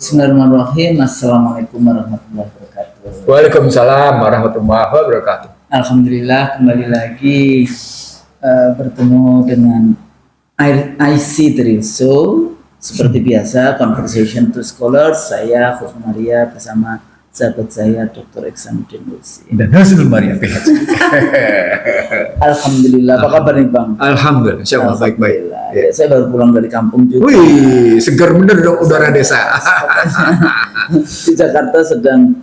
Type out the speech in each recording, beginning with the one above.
Bismillahirrahmanirrahim. Assalamualaikum warahmatullahi wabarakatuh. Waalaikumsalam warahmatullahi wabarakatuh. Alhamdulillah kembali lagi bertemu dengan IC Trilso. Seperti biasa, Conversation to Scholars. Saya Khus Maria bersama sahabat saya Dr. Iksanuddin Nursi Dan Hasil Maria PhD. Alhamdulillah. Apa kabar nih Bang? Alhamdulillah, insyaallah baik-baik. Ya, saya baru pulang dari kampung juga. Wih, segar bener dong udara desa. Di Jakarta sedang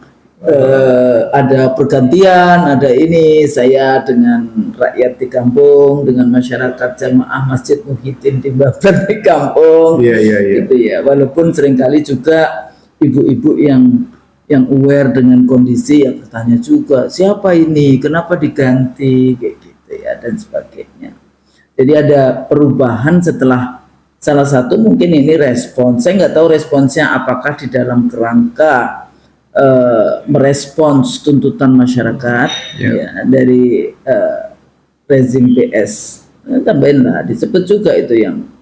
ada pergantian, ada ini saya dengan rakyat di kampung, dengan masyarakat jamaah Masjid Muhyiddin Timbaban di kampung. Iya. Gitu ya. Walaupun seringkali juga ibu-ibu yang aware dengan kondisi yang bertanya juga, siapa ini, kenapa diganti, kayak gitu ya, dan sebagainya. Jadi ada perubahan setelah salah satu mungkin ini respons. Saya nggak tahu responsnya apakah di dalam kerangka merespons tuntutan masyarakat ya, dari rezim PS. Tambahin lah, disebut juga itu yang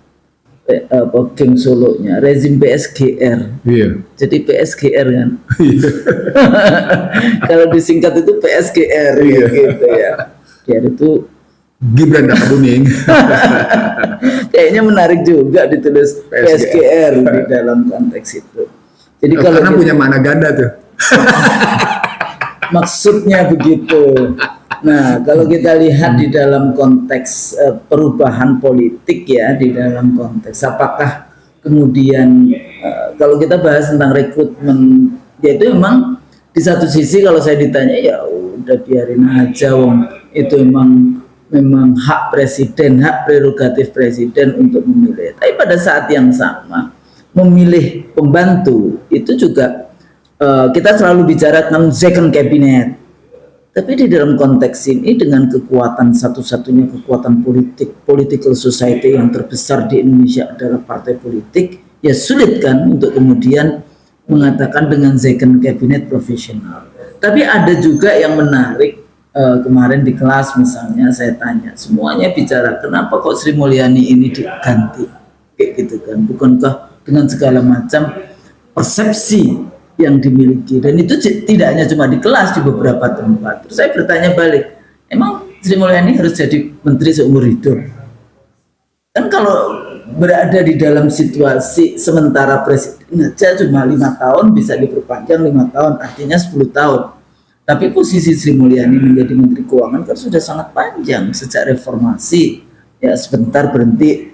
geng Solonya, rezim PSGR. Iya. Jadi PSGR kan. Kalau disingkat itu PSGR gitu ya. GR itu Gibran Raka Buming. kayaknya menarik juga ditulis PSGR di dalam konteks itu. Jadi kalau karena punya makna ganda tuh. maksudnya begitu. Nah, kalau kita lihat di dalam konteks perubahan politik ya, di dalam konteks apakah kemudian kalau kita bahas tentang rekrutmen, yaitu memang di satu sisi kalau saya ditanya ya udah biarin aja, wong itu memang hak presiden, hak prerogatif presiden untuk memilih. Tapi pada saat yang sama memilih pembantu itu juga kita selalu bicara tentang second cabinet. Tapi di dalam konteks ini dengan kekuatan satu-satunya kekuatan political society yang terbesar di Indonesia adalah partai politik, ya sulit kan untuk kemudian mengatakan dengan second cabinet profesional. Tapi ada juga yang menarik, kemarin di kelas misalnya saya tanya, semuanya bicara kenapa kok Sri Mulyani ini diganti, kayak gitu kan, bukankah dengan segala macam persepsi yang dimiliki, dan itu tidak hanya cuma di kelas, di beberapa tempat. Terus saya bertanya balik, emang Sri Mulyani harus jadi menteri seumur hidup? Kan kalau berada di dalam situasi sementara presiden aja cuma 5 tahun bisa diperpanjang 5 tahun, artinya 10 tahun. Tapi posisi Sri Mulyani menjadi menteri keuangan kan sudah sangat panjang sejak reformasi. Ya sebentar berhenti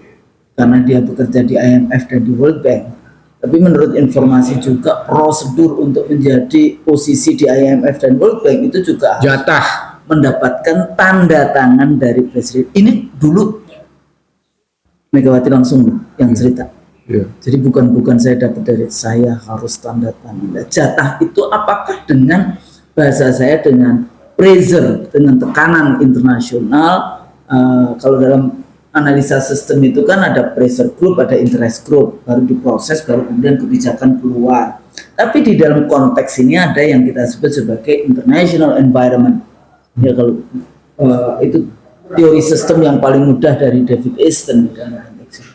karena dia bekerja di IMF dan di World Bank. Tapi menurut informasi juga prosedur untuk menjadi posisi di IMF dan World Bank itu juga Jatah mendapatkan tanda tangan dari presiden. Ini dulu Megawati langsung yang cerita. Jadi bukan saya dapat dari saya harus tanda tangan. Jatah itu apakah dengan bahasa saya dengan pressure, dengan tekanan internasional. Kalau dalam analisa sistem itu kan ada pressure group, ada interest group, baru diproses, baru kemudian kebijakan keluar. Tapi di dalam konteks ini ada yang kita sebut sebagai international environment. Ya kalau itu teori sistem yang paling mudah dari David Easton dalam konteks itu.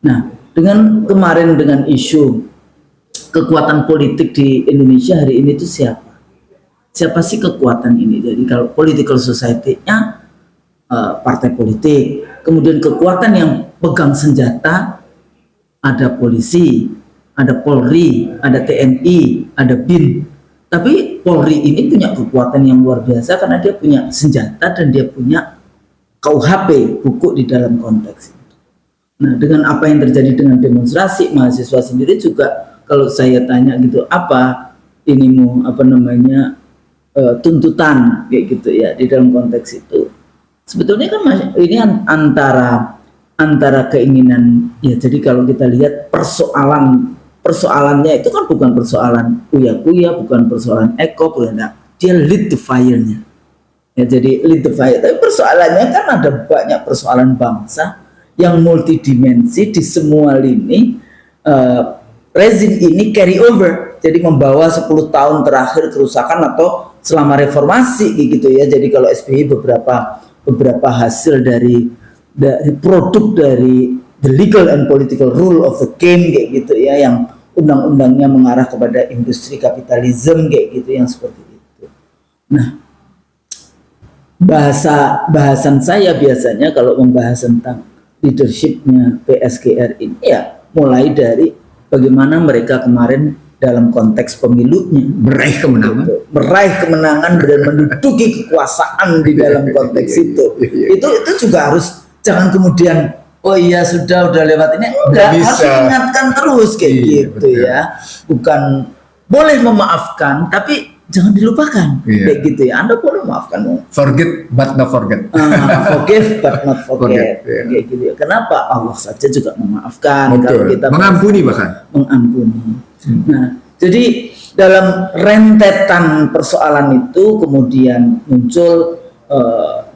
Nah, dengan kemarin dengan isu kekuatan politik di Indonesia hari ini itu siapa? Siapa sih kekuatan ini? Jadi kalau political society-nya partai politik, kemudian kekuatan yang pegang senjata ada polisi, ada Polri, ada TNI, ada BIN. Tapi Polri ini punya kekuatan yang luar biasa karena dia punya senjata dan dia punya KUHP, buku di dalam konteks itu. Nah, dengan apa yang terjadi dengan demonstrasi mahasiswa sendiri juga kalau saya tanya gitu, apa tuntutan kayak gitu ya di dalam konteks itu. Sebetulnya kan ini antara keinginan ya, jadi kalau kita lihat persoalannya itu kan bukan persoalan kuya-kuya, bukan persoalan dia lead the fire-nya ya, jadi lead the fire. Tapi persoalannya kan ada banyak persoalan bangsa yang multidimensi di semua lini. Rezim ini carry over, jadi membawa 10 tahun terakhir kerusakan atau selama reformasi gitu ya. Jadi kalau SBY beberapa hasil dari produk dari the legal and political rule of the game kayak gitu ya, yang undang-undangnya mengarah kepada industri kapitalisme kayak gitu yang seperti itu. Nah, bahasan saya biasanya kalau membahas tentang leadershipnya PSGR ini ya mulai dari bagaimana mereka kemarin dalam konteks pemilunya Meraih kemenangan. meraih kemenangan dan menduduki kekuasaan di dalam konteks itu. Itu juga harus, jangan kemudian oh iya udah lewat ini, enggak, harus bisa. diingatkan terus kayak Iya, gitu betul. ya. Bukan boleh memaafkan tapi jangan dilupakan Iya. kayak gitu ya. Anda boleh memaafkan, Forget but not forget. forgive but not forget, Forget, iya. kayak gitu ya. Kenapa? Allah saja juga memaafkan kalau Betul. kita Mengampuni bahkan. mengampuni. Nah, jadi dalam rentetan persoalan itu kemudian muncul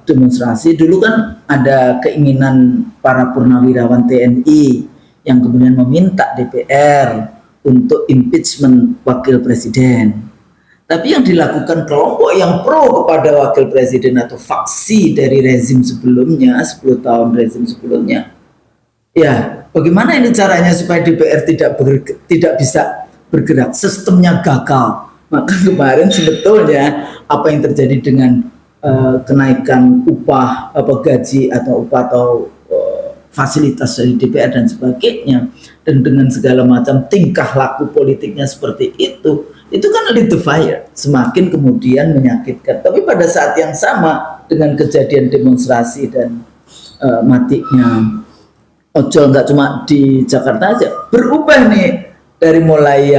demonstrasi. Dulu kan ada keinginan para purnawirawan TNI yang kemudian meminta DPR untuk impeachment wakil presiden. Tapi yang dilakukan kelompok yang pro kepada wakil presiden atau faksi dari rezim sebelumnya, 10 tahun rezim sebelumnya, ya bagaimana ini caranya supaya DPR tidak bisa bergerak, sistemnya gagal. Maka kemarin sebetulnya apa yang terjadi dengan kenaikan upah, gaji atau upah atau fasilitas dari DPR dan sebagainya, dan dengan segala macam tingkah laku politiknya seperti itu kan lead the fire, semakin kemudian menyakitkan. Tapi pada saat yang sama dengan kejadian demonstrasi dan matinya ojol, nggak cuma di Jakarta aja, berubah nih dari mulai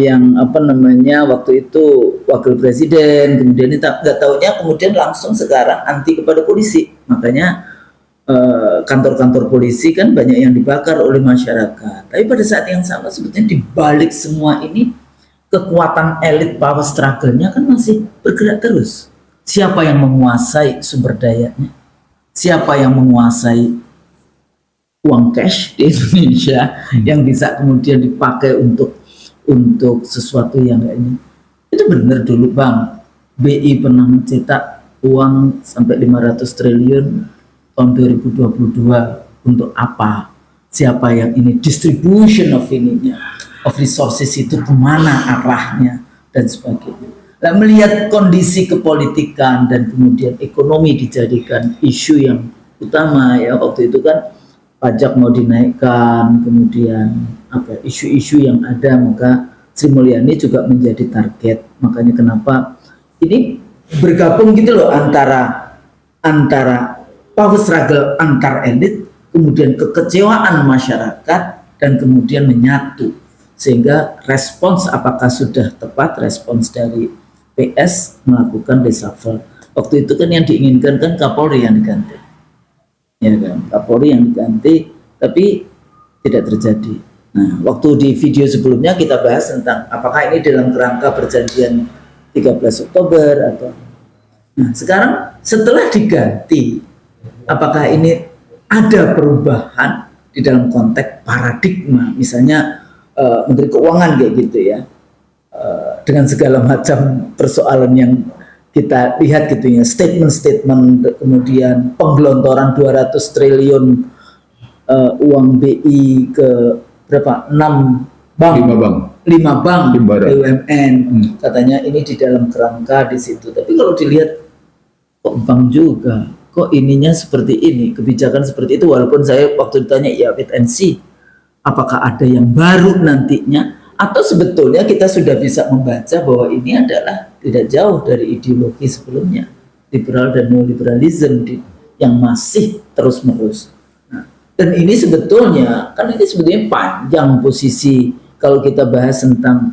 yang apa namanya waktu itu wakil presiden, kemudian nggak taunya kemudian langsung sekarang anti kepada polisi. Makanya kantor-kantor polisi kan banyak yang dibakar oleh masyarakat. Tapi pada saat yang sama sebetulnya di balik semua ini kekuatan elit power struggle-nya kan masih bergerak terus. Siapa yang menguasai sumber dayanya? Siapa yang menguasai uang cash di Indonesia yang bisa kemudian dipakai untuk sesuatu yang lainnya? Itu benar dulu Bang, BI pernah mencetak uang sampai 500 triliun tahun 2022 untuk apa? Siapa yang ini distribution of ininya, of resources itu kemana arahnya dan sebagainya. Nah, melihat kondisi kepolitikan dan kemudian ekonomi dijadikan isu yang utama ya, waktu itu kan pajak mau dinaikkan, kemudian apa isu-isu yang ada, maka Sri Mulyani juga menjadi target. Makanya kenapa ini bergabung gitu loh antara power struggle antar elit, kemudian kekecewaan masyarakat, dan kemudian menyatu. Sehingga respons apakah sudah tepat respons dari PS melakukan reshuffle. Waktu itu kan yang diinginkan kan Kapolri yang diganti. Ya kan, Kapolri yang diganti, tapi tidak terjadi. Nah, waktu di video sebelumnya kita bahas tentang apakah ini dalam kerangka perjanjian 13 Oktober atau. Nah, sekarang setelah diganti, apakah ini ada perubahan di dalam konteks paradigma, misalnya Menteri Keuangan kayak gitu ya, dengan segala macam persoalan yang kita lihat gitu ya, statement-statement, kemudian penggelontoran 200 triliun uang BI ke berapa? 6 bank, 5 bank BUMN, katanya ini di dalam kerangka di situ. Tapi kalau dilihat kok bank juga, kok ininya seperti ini, kebijakan seperti itu. Walaupun saya waktu ditanya ya wait and see, apakah ada yang baru nantinya, atau sebetulnya kita sudah bisa membaca bahwa ini adalah tidak jauh dari ideologi sebelumnya, liberal dan neoliberalisme yang masih terus menerus. Nah, dan ini sebetulnya kan ini sebetulnya panjang posisi kalau kita bahas tentang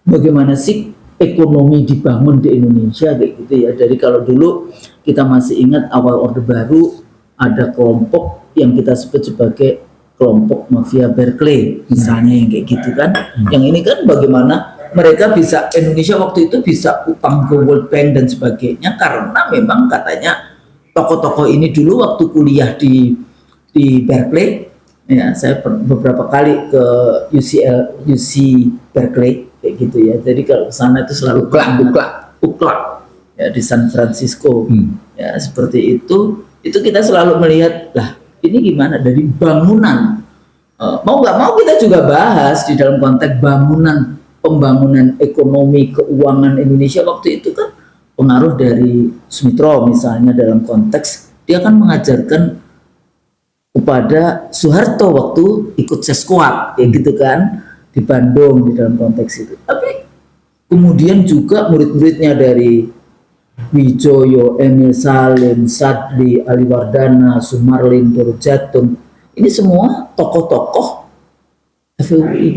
bagaimana sih ekonomi dibangun di Indonesia kayak gitu ya. Dari kalau dulu kita masih ingat awal Orde Baru ada kelompok yang kita sebut sebagai kelompok mafia Berkeley misalnya yang kayak gitu kan. Yang ini kan bagaimana mereka bisa, Indonesia waktu itu bisa utang ke World Bank dan sebagainya karena memang katanya tokoh-tokoh ini dulu waktu kuliah di Berkeley ya, saya beberapa kali ke UC Berkeley kayak gitu ya. Jadi kalau ke sana itu selalu uklak ya di San Francisco ya seperti itu kita selalu melihat lah ini gimana dari bangunan mau nggak mau kita juga bahas di dalam konteks pembangunan ekonomi keuangan Indonesia waktu itu kan pengaruh dari Sumitro misalnya dalam konteks dia kan mengajarkan kepada Soeharto waktu ikut Seskuap kayak gitu kan di Bandung di dalam konteks itu. Tapi kemudian juga murid-muridnya dari Wijoyo, Emil Salim, Sadli, Ali Wardana, Sumarlin, Doro Jatun, ini semua tokoh-tokoh FUI.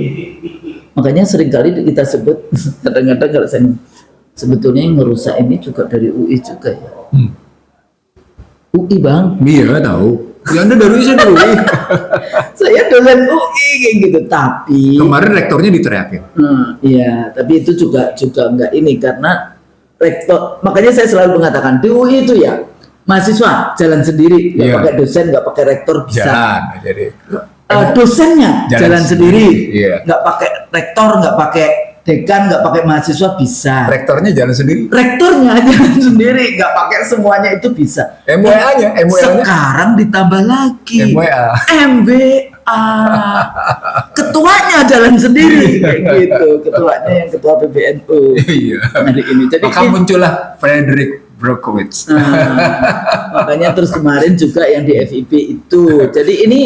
Makanya seringkali kita sebut kadang-kadang kalau saya sebetulnya yang merusak ini juga dari UI juga ya. UI bang. Iya tahu. Ya Anda dari UI, saya dari UI. Saya dosen UI kayak gitu. Tapi Kemarin rektornya diteriakin. iya, tapi itu juga enggak ini karena rektor. Makanya saya selalu mengatakan di UI itu ya mahasiswa jalan sendiri, nggak Iya. pakai dosen, nggak pakai rektor bisa. Jalan, jadi Dosennya jalan sendiri, Iya. nggak pakai rektor, nggak pakai dekan, nggak pakai mahasiswa bisa. rektornya jalan sendiri. Rektornya jalan sendiri, nggak pakai semuanya itu bisa. MWA-nya. Sekarang ditambah lagi MWA. MWA, ketuanya jalan sendiri kayak gitu, ketuanya yang ketua PBNU Iya. hari ini. Jadi Maka muncullah Frederick Brokowitz. makanya terus kemarin juga yang di FIP itu. Jadi ini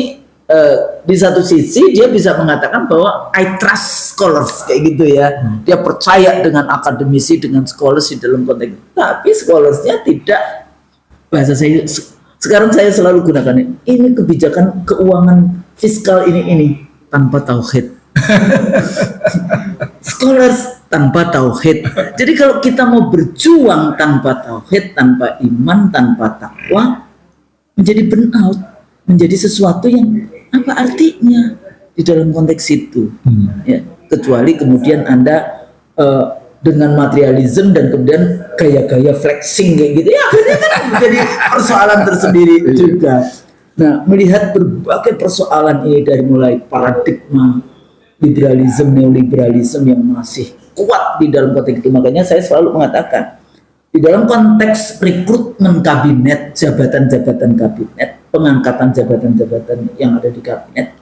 di satu sisi dia bisa mengatakan bahwa I trust scholars kayak gitu ya. Dia percaya dengan akademisi, dengan scholars di dalam konteks. Tapi scholarsnya tidak, bahasa saya sekarang saya selalu gunakan ini kebijakan keuangan fiskal ini tanpa tauhid. Scholars tanpa tauhid. Jadi kalau kita mau berjuang tanpa tauhid, tanpa iman, tanpa takwa, menjadi burnout, menjadi sesuatu yang apa artinya di dalam konteks itu. Ya, kecuali kemudian Anda dengan materialisme dan kemudian gaya-gaya flexing kayak gitu ya, akhirnya kan menjadi persoalan tersendiri juga. Nah, melihat berbagai persoalan ini dari mulai paradigma liberalisme, neoliberalisme yang masih kuat di dalam konteks itu, makanya saya selalu mengatakan di dalam konteks rekrutmen kabinet, jabatan-jabatan kabinet, pengangkatan jabatan-jabatan yang ada di kabinet,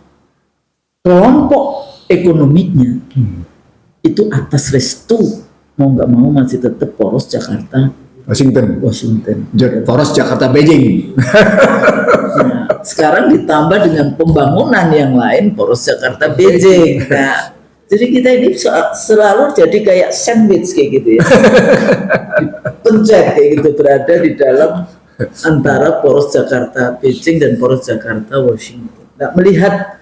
kelompok ekonominya itu atas restu mau nggak mau masih tetap poros Jakarta Washington. Poros Jakarta Beijing. Nah, sekarang ditambah dengan pembangunan yang lain poros Jakarta Beijing. Nah, jadi kita ini selalu jadi kayak sandwich kayak gitu ya, pencet kayak gitu, berada di dalam antara poros Jakarta Beijing dan poros Jakarta Washington. Nah, melihat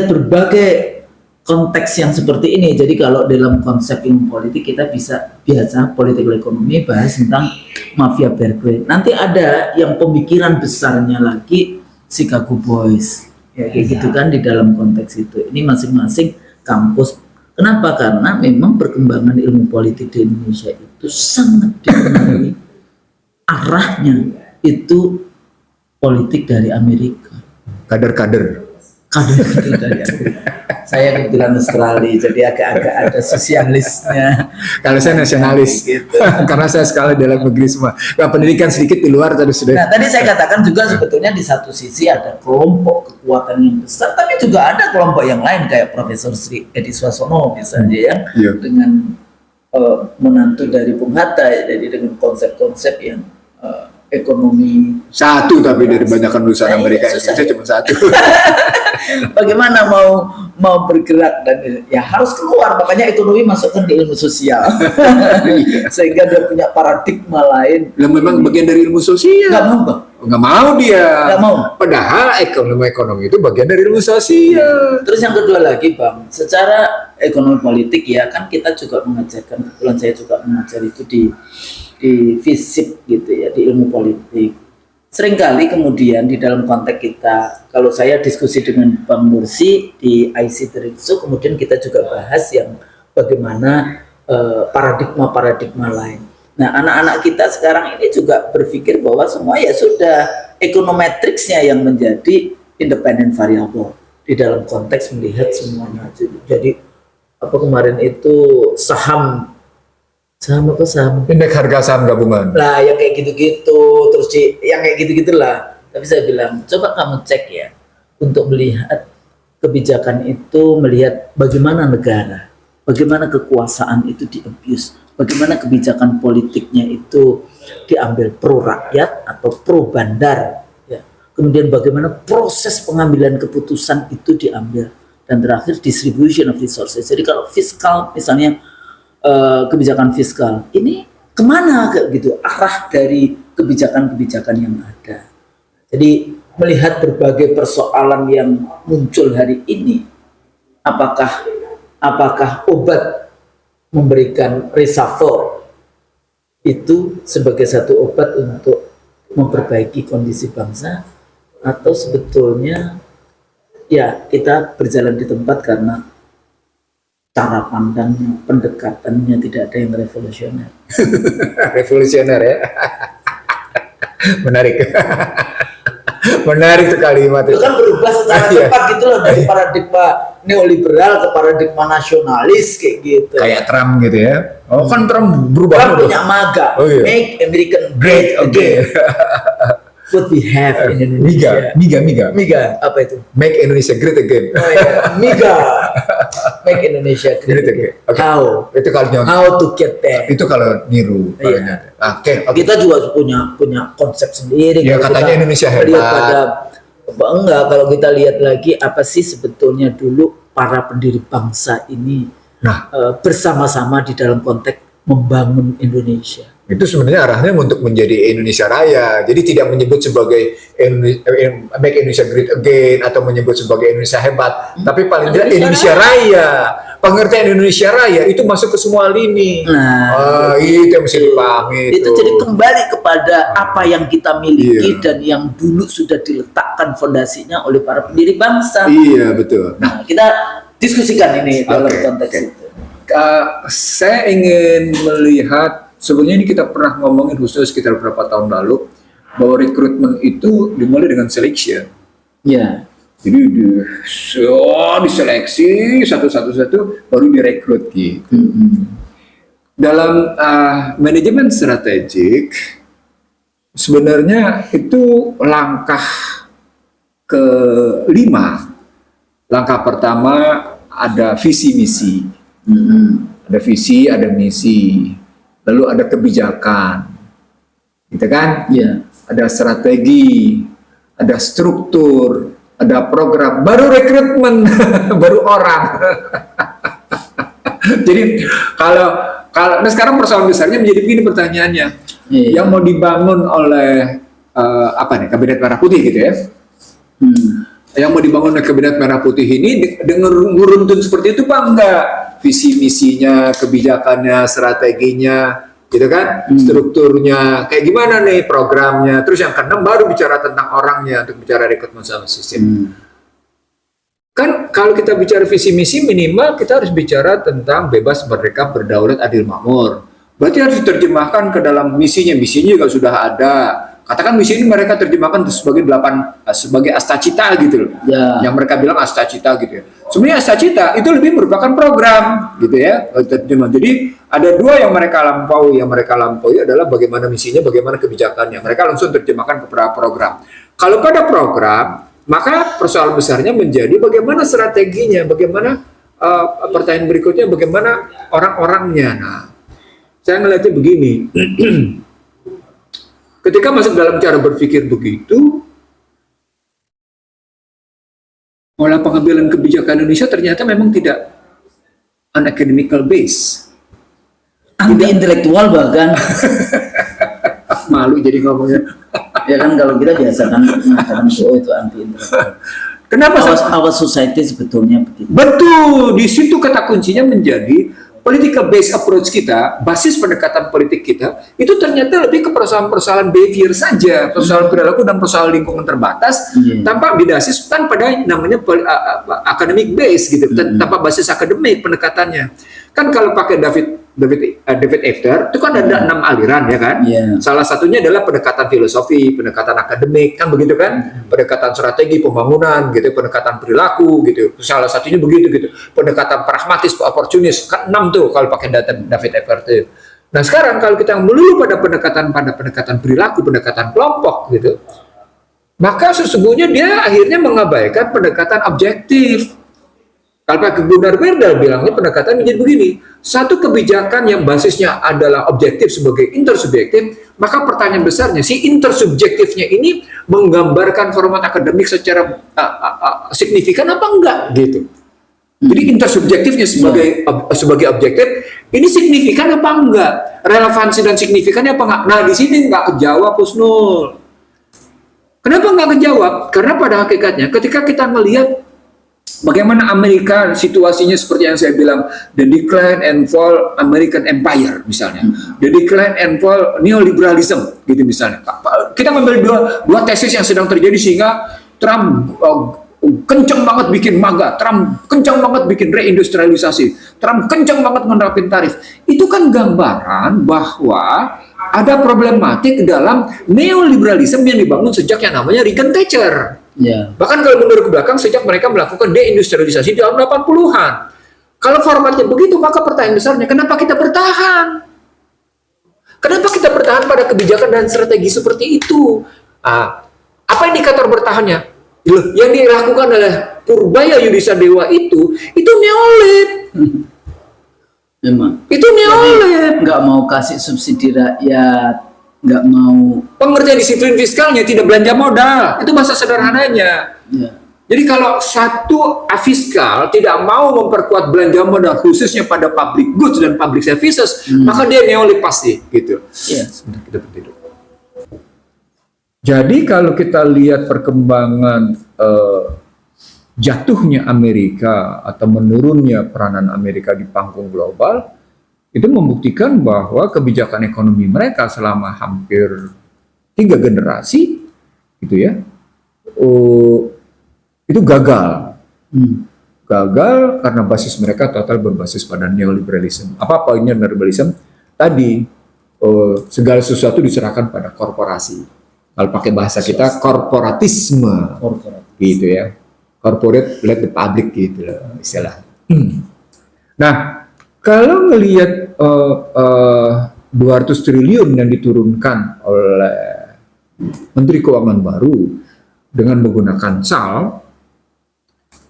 berbagai konteks yang seperti ini, jadi kalau dalam konsep ilmu politik kita bisa biasa political economy bahas tentang mafia Berkeley. Nanti ada yang pemikiran besarnya lagi Chicago Boys, ya kayak gitu kan di dalam konteks itu. Ini masing-masing kampus. Kenapa? Karena memang perkembangan ilmu politik di Indonesia itu sangat dipengaruhi arahnya itu politik dari Amerika. Kader-kader dari Amerika. Saya kebetulan Australia, jadi agak-agak ada sosialisnya. Kalau saya nasionalis, gitu. Karena saya sekali dalam negeri semua. Nah, pendidikan sedikit di luar tadi sudah. Nah, tadi saya katakan juga sebetulnya di satu sisi ada kelompok kekuatan yang besar, tapi juga ada kelompok yang lain kayak Profesor Sri Edi Swasono misalnya yang dengan menantu dari Bung Hatta, jadi dengan konsep-konsep yang ekonomi satu tapi dari banyakan lulusan Amerika Indonesia cuma satu. Bagaimana mau bergerak dan ya harus keluar, makanya ekonomi masukkan ke ilmu sosial sehingga dia punya paradigma lain. Lah memang bagian dari ilmu sosial. Nggak mau dia. Nggak mau. Padahal ekonomi itu bagian dari ilmu sosial. Terus yang kedua lagi Bang, secara ekonomi politik ya kan kita juga mengajarkan, kebetulan saya juga mengajar itu di FISIP gitu ya, di ilmu politik. Seringkali kemudian di dalam konteks kita, kalau saya diskusi dengan Bang Mursi di IC Terinsu, kemudian kita juga bahas yang bagaimana paradigma-paradigma lain. Nah, anak-anak kita sekarang ini juga berpikir bahwa semua ya sudah ekonometriksnya yang menjadi independent variable di dalam konteks melihat semuanya. Jadi apa kemarin itu saham Indeks harga saham gabungan. Lah yang kayak gitu-gitu, terus yang kayak gitu-gitulah. Tapi saya bilang, coba kamu cek ya untuk melihat kebijakan itu melihat bagaimana negara, bagaimana kekuasaan itu di-abuse, bagaimana kebijakan politiknya itu diambil pro rakyat atau pro bandar, ya. Kemudian bagaimana proses pengambilan keputusan itu diambil, dan terakhir distribution of resources. Jadi kalau fiskal misalnya, kebijakan fiskal ini kemana kayak gitu arah dari kebijakan-kebijakan yang ada. Jadi melihat berbagai persoalan yang muncul hari ini, apakah obat memberikan reshuffle itu sebagai satu obat untuk memperbaiki kondisi bangsa, atau sebetulnya ya kita berjalan di tempat karena cara pandangnya, pendekatannya tidak ada yang revolusioner. Revolusioner ya. Menarik. Menarik sekali Itu kan berubah secara cepat gitu loh, dari paradigma neoliberal ke paradigma nasionalis kayak gitu. Kayak Trump gitu ya. Oh kan Trump berubah. Trump punya MAGA, Make American Great Again. What we have in Indonesia. MIGA. Apa itu? Make Indonesia Great Again. Oh ya, MIGA. Make Indonesia Great Again. Okay. How? Itu kalau How to get there? itu kalau niru. Iya. Oke. Kita juga punya konsep sendiri. Ya Kalau katanya kita Indonesia melihat hebat. enggak, kalau kita lihat lagi apa sih sebetulnya dulu para pendiri bangsa ini bersama-sama di dalam konteks membangun Indonesia. Itu sebenarnya arahnya untuk menjadi Indonesia Raya. Jadi tidak menyebut sebagai Make Indonesia Great Again atau menyebut sebagai Indonesia hebat, tapi paling tidak Indonesia Raya. Pengertian Indonesia Raya itu masuk ke semua lini. Nah, itu yang mesti dipahami. Itu jadi kembali kepada apa yang kita miliki dan yang dulu sudah diletakkan fondasinya oleh para pendiri bangsa. Iya, betul. Nah, kita diskusikan ini dalam konteks itu. Saya ingin melihat, sebenarnya ini kita pernah ngomongin khusus sekitar beberapa tahun lalu, bahwa rekrutmen itu dimulai dengan selection. Ya. Jadi diseleksi satu-satu baru direkrut gitu. Dalam manajemen strategik sebenarnya itu langkah kelima. Langkah pertama ada visi misi. Ada visi, ada misi. Lalu ada kebijakan. Gitu kan? Ya. Ada strategi, ada struktur, ada program, baru rekrutmen, baru orang. Jadi kalau nah sekarang persoalan besarnya menjadi begini pertanyaannya, yang mau dibangun oleh Kabinet Merah Putih gitu ya, yang mau dibangun oleh Kabinet Merah Putih ini dengan nguruntun seperti itu Pak, enggak? Visi misinya, kebijakannya, strateginya, gitu kan, strukturnya, kayak gimana nih programnya, terus yang keenam baru bicara tentang orangnya untuk bicara rekrutmen sama sistem. Kan kalau kita bicara visi misi minimal kita harus bicara tentang bebas, merdeka, berdaulat, adil, makmur. Berarti harus diterjemahkan ke dalam misinya juga sudah ada. Katakan misi ini mereka terjemahkan sebagai astacita gitu loh. Ya. Yang mereka bilang astacita gitu ya. Sebenarnya astacita itu lebih merupakan program gitu ya. Jadi ada dua yang mereka lampaui adalah bagaimana misinya, bagaimana kebijakannya. Mereka langsung terjemahkan ke program. Kalau pada program, maka persoalan besarnya menjadi bagaimana strateginya, bagaimana pertanyaan berikutnya, bagaimana orang-orangnya. Nah, saya melihatnya begini. Ketika masuk dalam cara berpikir begitu, pola pengambilan kebijakan Indonesia ternyata memang tidak unacademical base. Anti-intelektual bahkan. Malu jadi ngomongnya. Ya kan kalau kita biasa kan mengatakan itu anti-intelektual. Kenapa our society sebetulnya begitu? Betul, di situ kata kuncinya menjadi political based approach kita, basis pendekatan politik kita, itu ternyata lebih ke persoalan-persoalan behavior saja, persoalan perilaku dan persoalan lingkungan terbatas, tanpa berdasarkan pada namanya academic base gitu, tanpa basis akademik pendekatannya. Kan kalau pakai David After itu kan ada 6 aliran ya kan. Salah satunya adalah pendekatan filosofi, pendekatan akademik kan begitu kan, pendekatan strategi pembangunan gitu, pendekatan perilaku gitu. Salah satunya begitu gitu. Pendekatan pragmatis, oportunis kan 6 tuh kalau pakai David After itu. Nah sekarang kalau kita melulu pada pendekatan perilaku, pendekatan kelompok gitu, maka sesungguhnya dia akhirnya mengabaikan pendekatan objektif. Kalau Pak Gunnar Myrdal bilangnya pendekatan menjadi begini, satu kebijakan yang basisnya adalah objektif sebagai intersubjektif, maka pertanyaan besarnya si intersubjektifnya ini menggambarkan format akademik secara signifikan apa enggak gitu. Jadi intersubjektifnya sebagai objektif ini signifikan apa enggak, relevansi dan signifikannya apa enggak. Nah di sini enggak kejawab, Husnul. Kenapa enggak kejawab? Karena pada hakikatnya ketika kita melihat bagaimana Amerika situasinya seperti yang saya bilang, the decline and fall American Empire misalnya, the decline and fall neoliberalism gitu misalnya. Kita mengambil dua tesis yang sedang terjadi sehingga Trump kencang banget bikin MAGA, Trump kencang banget bikin reindustrialisasi, Trump kencang banget menerapin tarif. Itu kan gambaran bahwa ada problematik dalam neoliberalisme yang dibangun sejak yang namanya Reagan Thatcher. Ya. Bahkan kalau mundur ke belakang sejak mereka melakukan deindustrialisasi di tahun 80-an. Kalau formatnya begitu, maka pertanyaan besarnya, kenapa kita bertahan? Kenapa kita bertahan pada kebijakan dan strategi seperti itu? Apa indikator bertahannya? Yang dilakukan oleh Purbaya Yudhistira Dewa itu neolib. Memang. Itu neolib. Nggak mau kasih subsidi rakyat, nggak mau pengertian disiplin fiskalnya, tidak belanja modal. Itu bahasa sederhananya. ya. Jadi kalau satu fiskal tidak mau memperkuat belanja modal khususnya pada public goods dan public services, maka dia neolib pasti gitu. Ya. Sebentar, kita berdiri. Jadi kalau kita lihat perkembangan jatuhnya Amerika atau menurunnya peranan Amerika di panggung global, itu membuktikan bahwa kebijakan ekonomi mereka selama hampir 3 generasi gitu ya, itu gagal. Gagal karena basis mereka total berbasis pada neoliberalisme. Apa poinnya neoliberalisme? Tadi segala sesuatu diserahkan pada korporasi. Kalau pakai bahasa kita korporatisme, gitu ya. Corporate let the public gitu loh istilah. Nah, kalau melihat 200 triliun yang diturunkan oleh Menteri Keuangan baru dengan menggunakan SAL,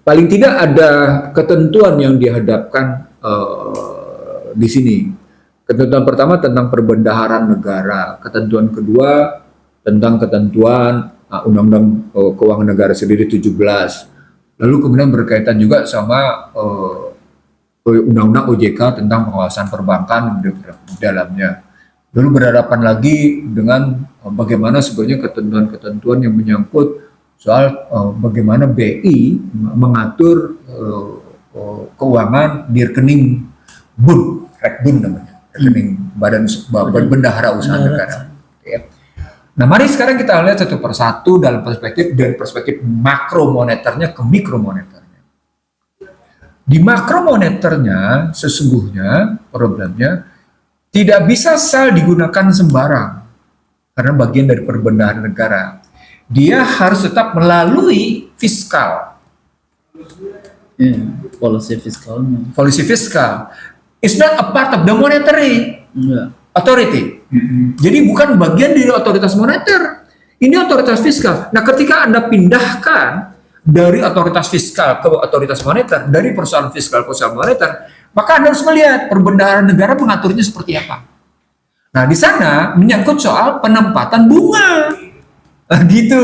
paling tidak ada ketentuan yang dihadapkan di sini. Ketentuan pertama tentang perbendaharaan negara, ketentuan kedua tentang ketentuan Undang-Undang Keuangan Negara sendiri 17. Lalu kemudian berkaitan juga sama Undang-Undang OJK tentang pengawasan perbankan di dalamnya. Lalu berhadapan lagi dengan bagaimana sebenarnya ketentuan-ketentuan yang menyangkut soal bagaimana BI mengatur keuangan di rekening BUN, Rekbun namanya, rekening Badan Bendahara Usaha Negara. Ya. Nah, mari sekarang kita lihat satu persatu dalam dari perspektif makromoneternya ke mikromoneternya. Di makromoneternya sesungguhnya problemnya tidak bisa SAL digunakan sembarang karena bagian dari perbendaharaan negara. Dia harus tetap melalui fiskal. Policy fiskalnya. Policy fiskal. It's not a part of the monetary authority. Jadi bukan bagian dari otoritas moneter. Ini otoritas fiskal. Nah, ketika Anda pindahkan dari otoritas fiskal ke otoritas moneter, dari persoalan fiskal ke persoalan moneter, maka Anda harus melihat perbendaharaan negara mengaturnya seperti apa. Nah, di sana menyangkut soal penempatan bunga. Gitu.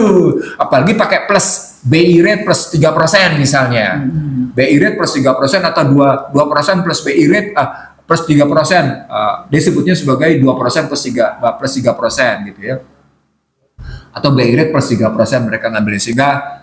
Apalagi pakai plus BI rate plus 3% misalnya. BI rate plus 3% atau 2% plus BI rate plus 3%. Disebutnya sebagai 2% plus 3% gitu ya. Atau BI rate plus 3% mereka ngambil sehingga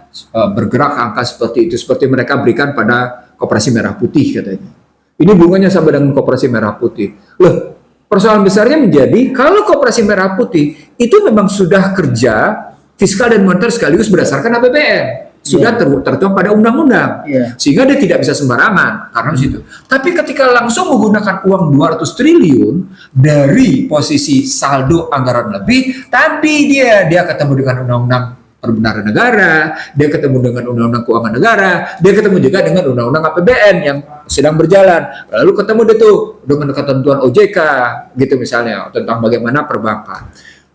bergerak angka seperti itu. Seperti mereka berikan pada Koperasi Merah Putih katanya. Ini bunganya sama dengan Koperasi Merah Putih. Loh, persoalan besarnya menjadi kalau Koperasi Merah Putih itu memang sudah kerja fiskal dan moneter sekaligus berdasarkan APBN. Sudah tertuang pada undang-undang. Sehingga dia tidak bisa sembarangan karena situ. Tapi ketika langsung menggunakan uang 200 triliun dari posisi saldo anggaran lebih, tapi dia ketemu dengan undang-undang perbendaharaan negara, dia ketemu dengan undang-undang keuangan negara, dia ketemu juga dengan undang-undang APBN yang sedang berjalan. Lalu ketemu dia tuh dengan ketentuan OJK gitu misalnya tentang bagaimana perbankan.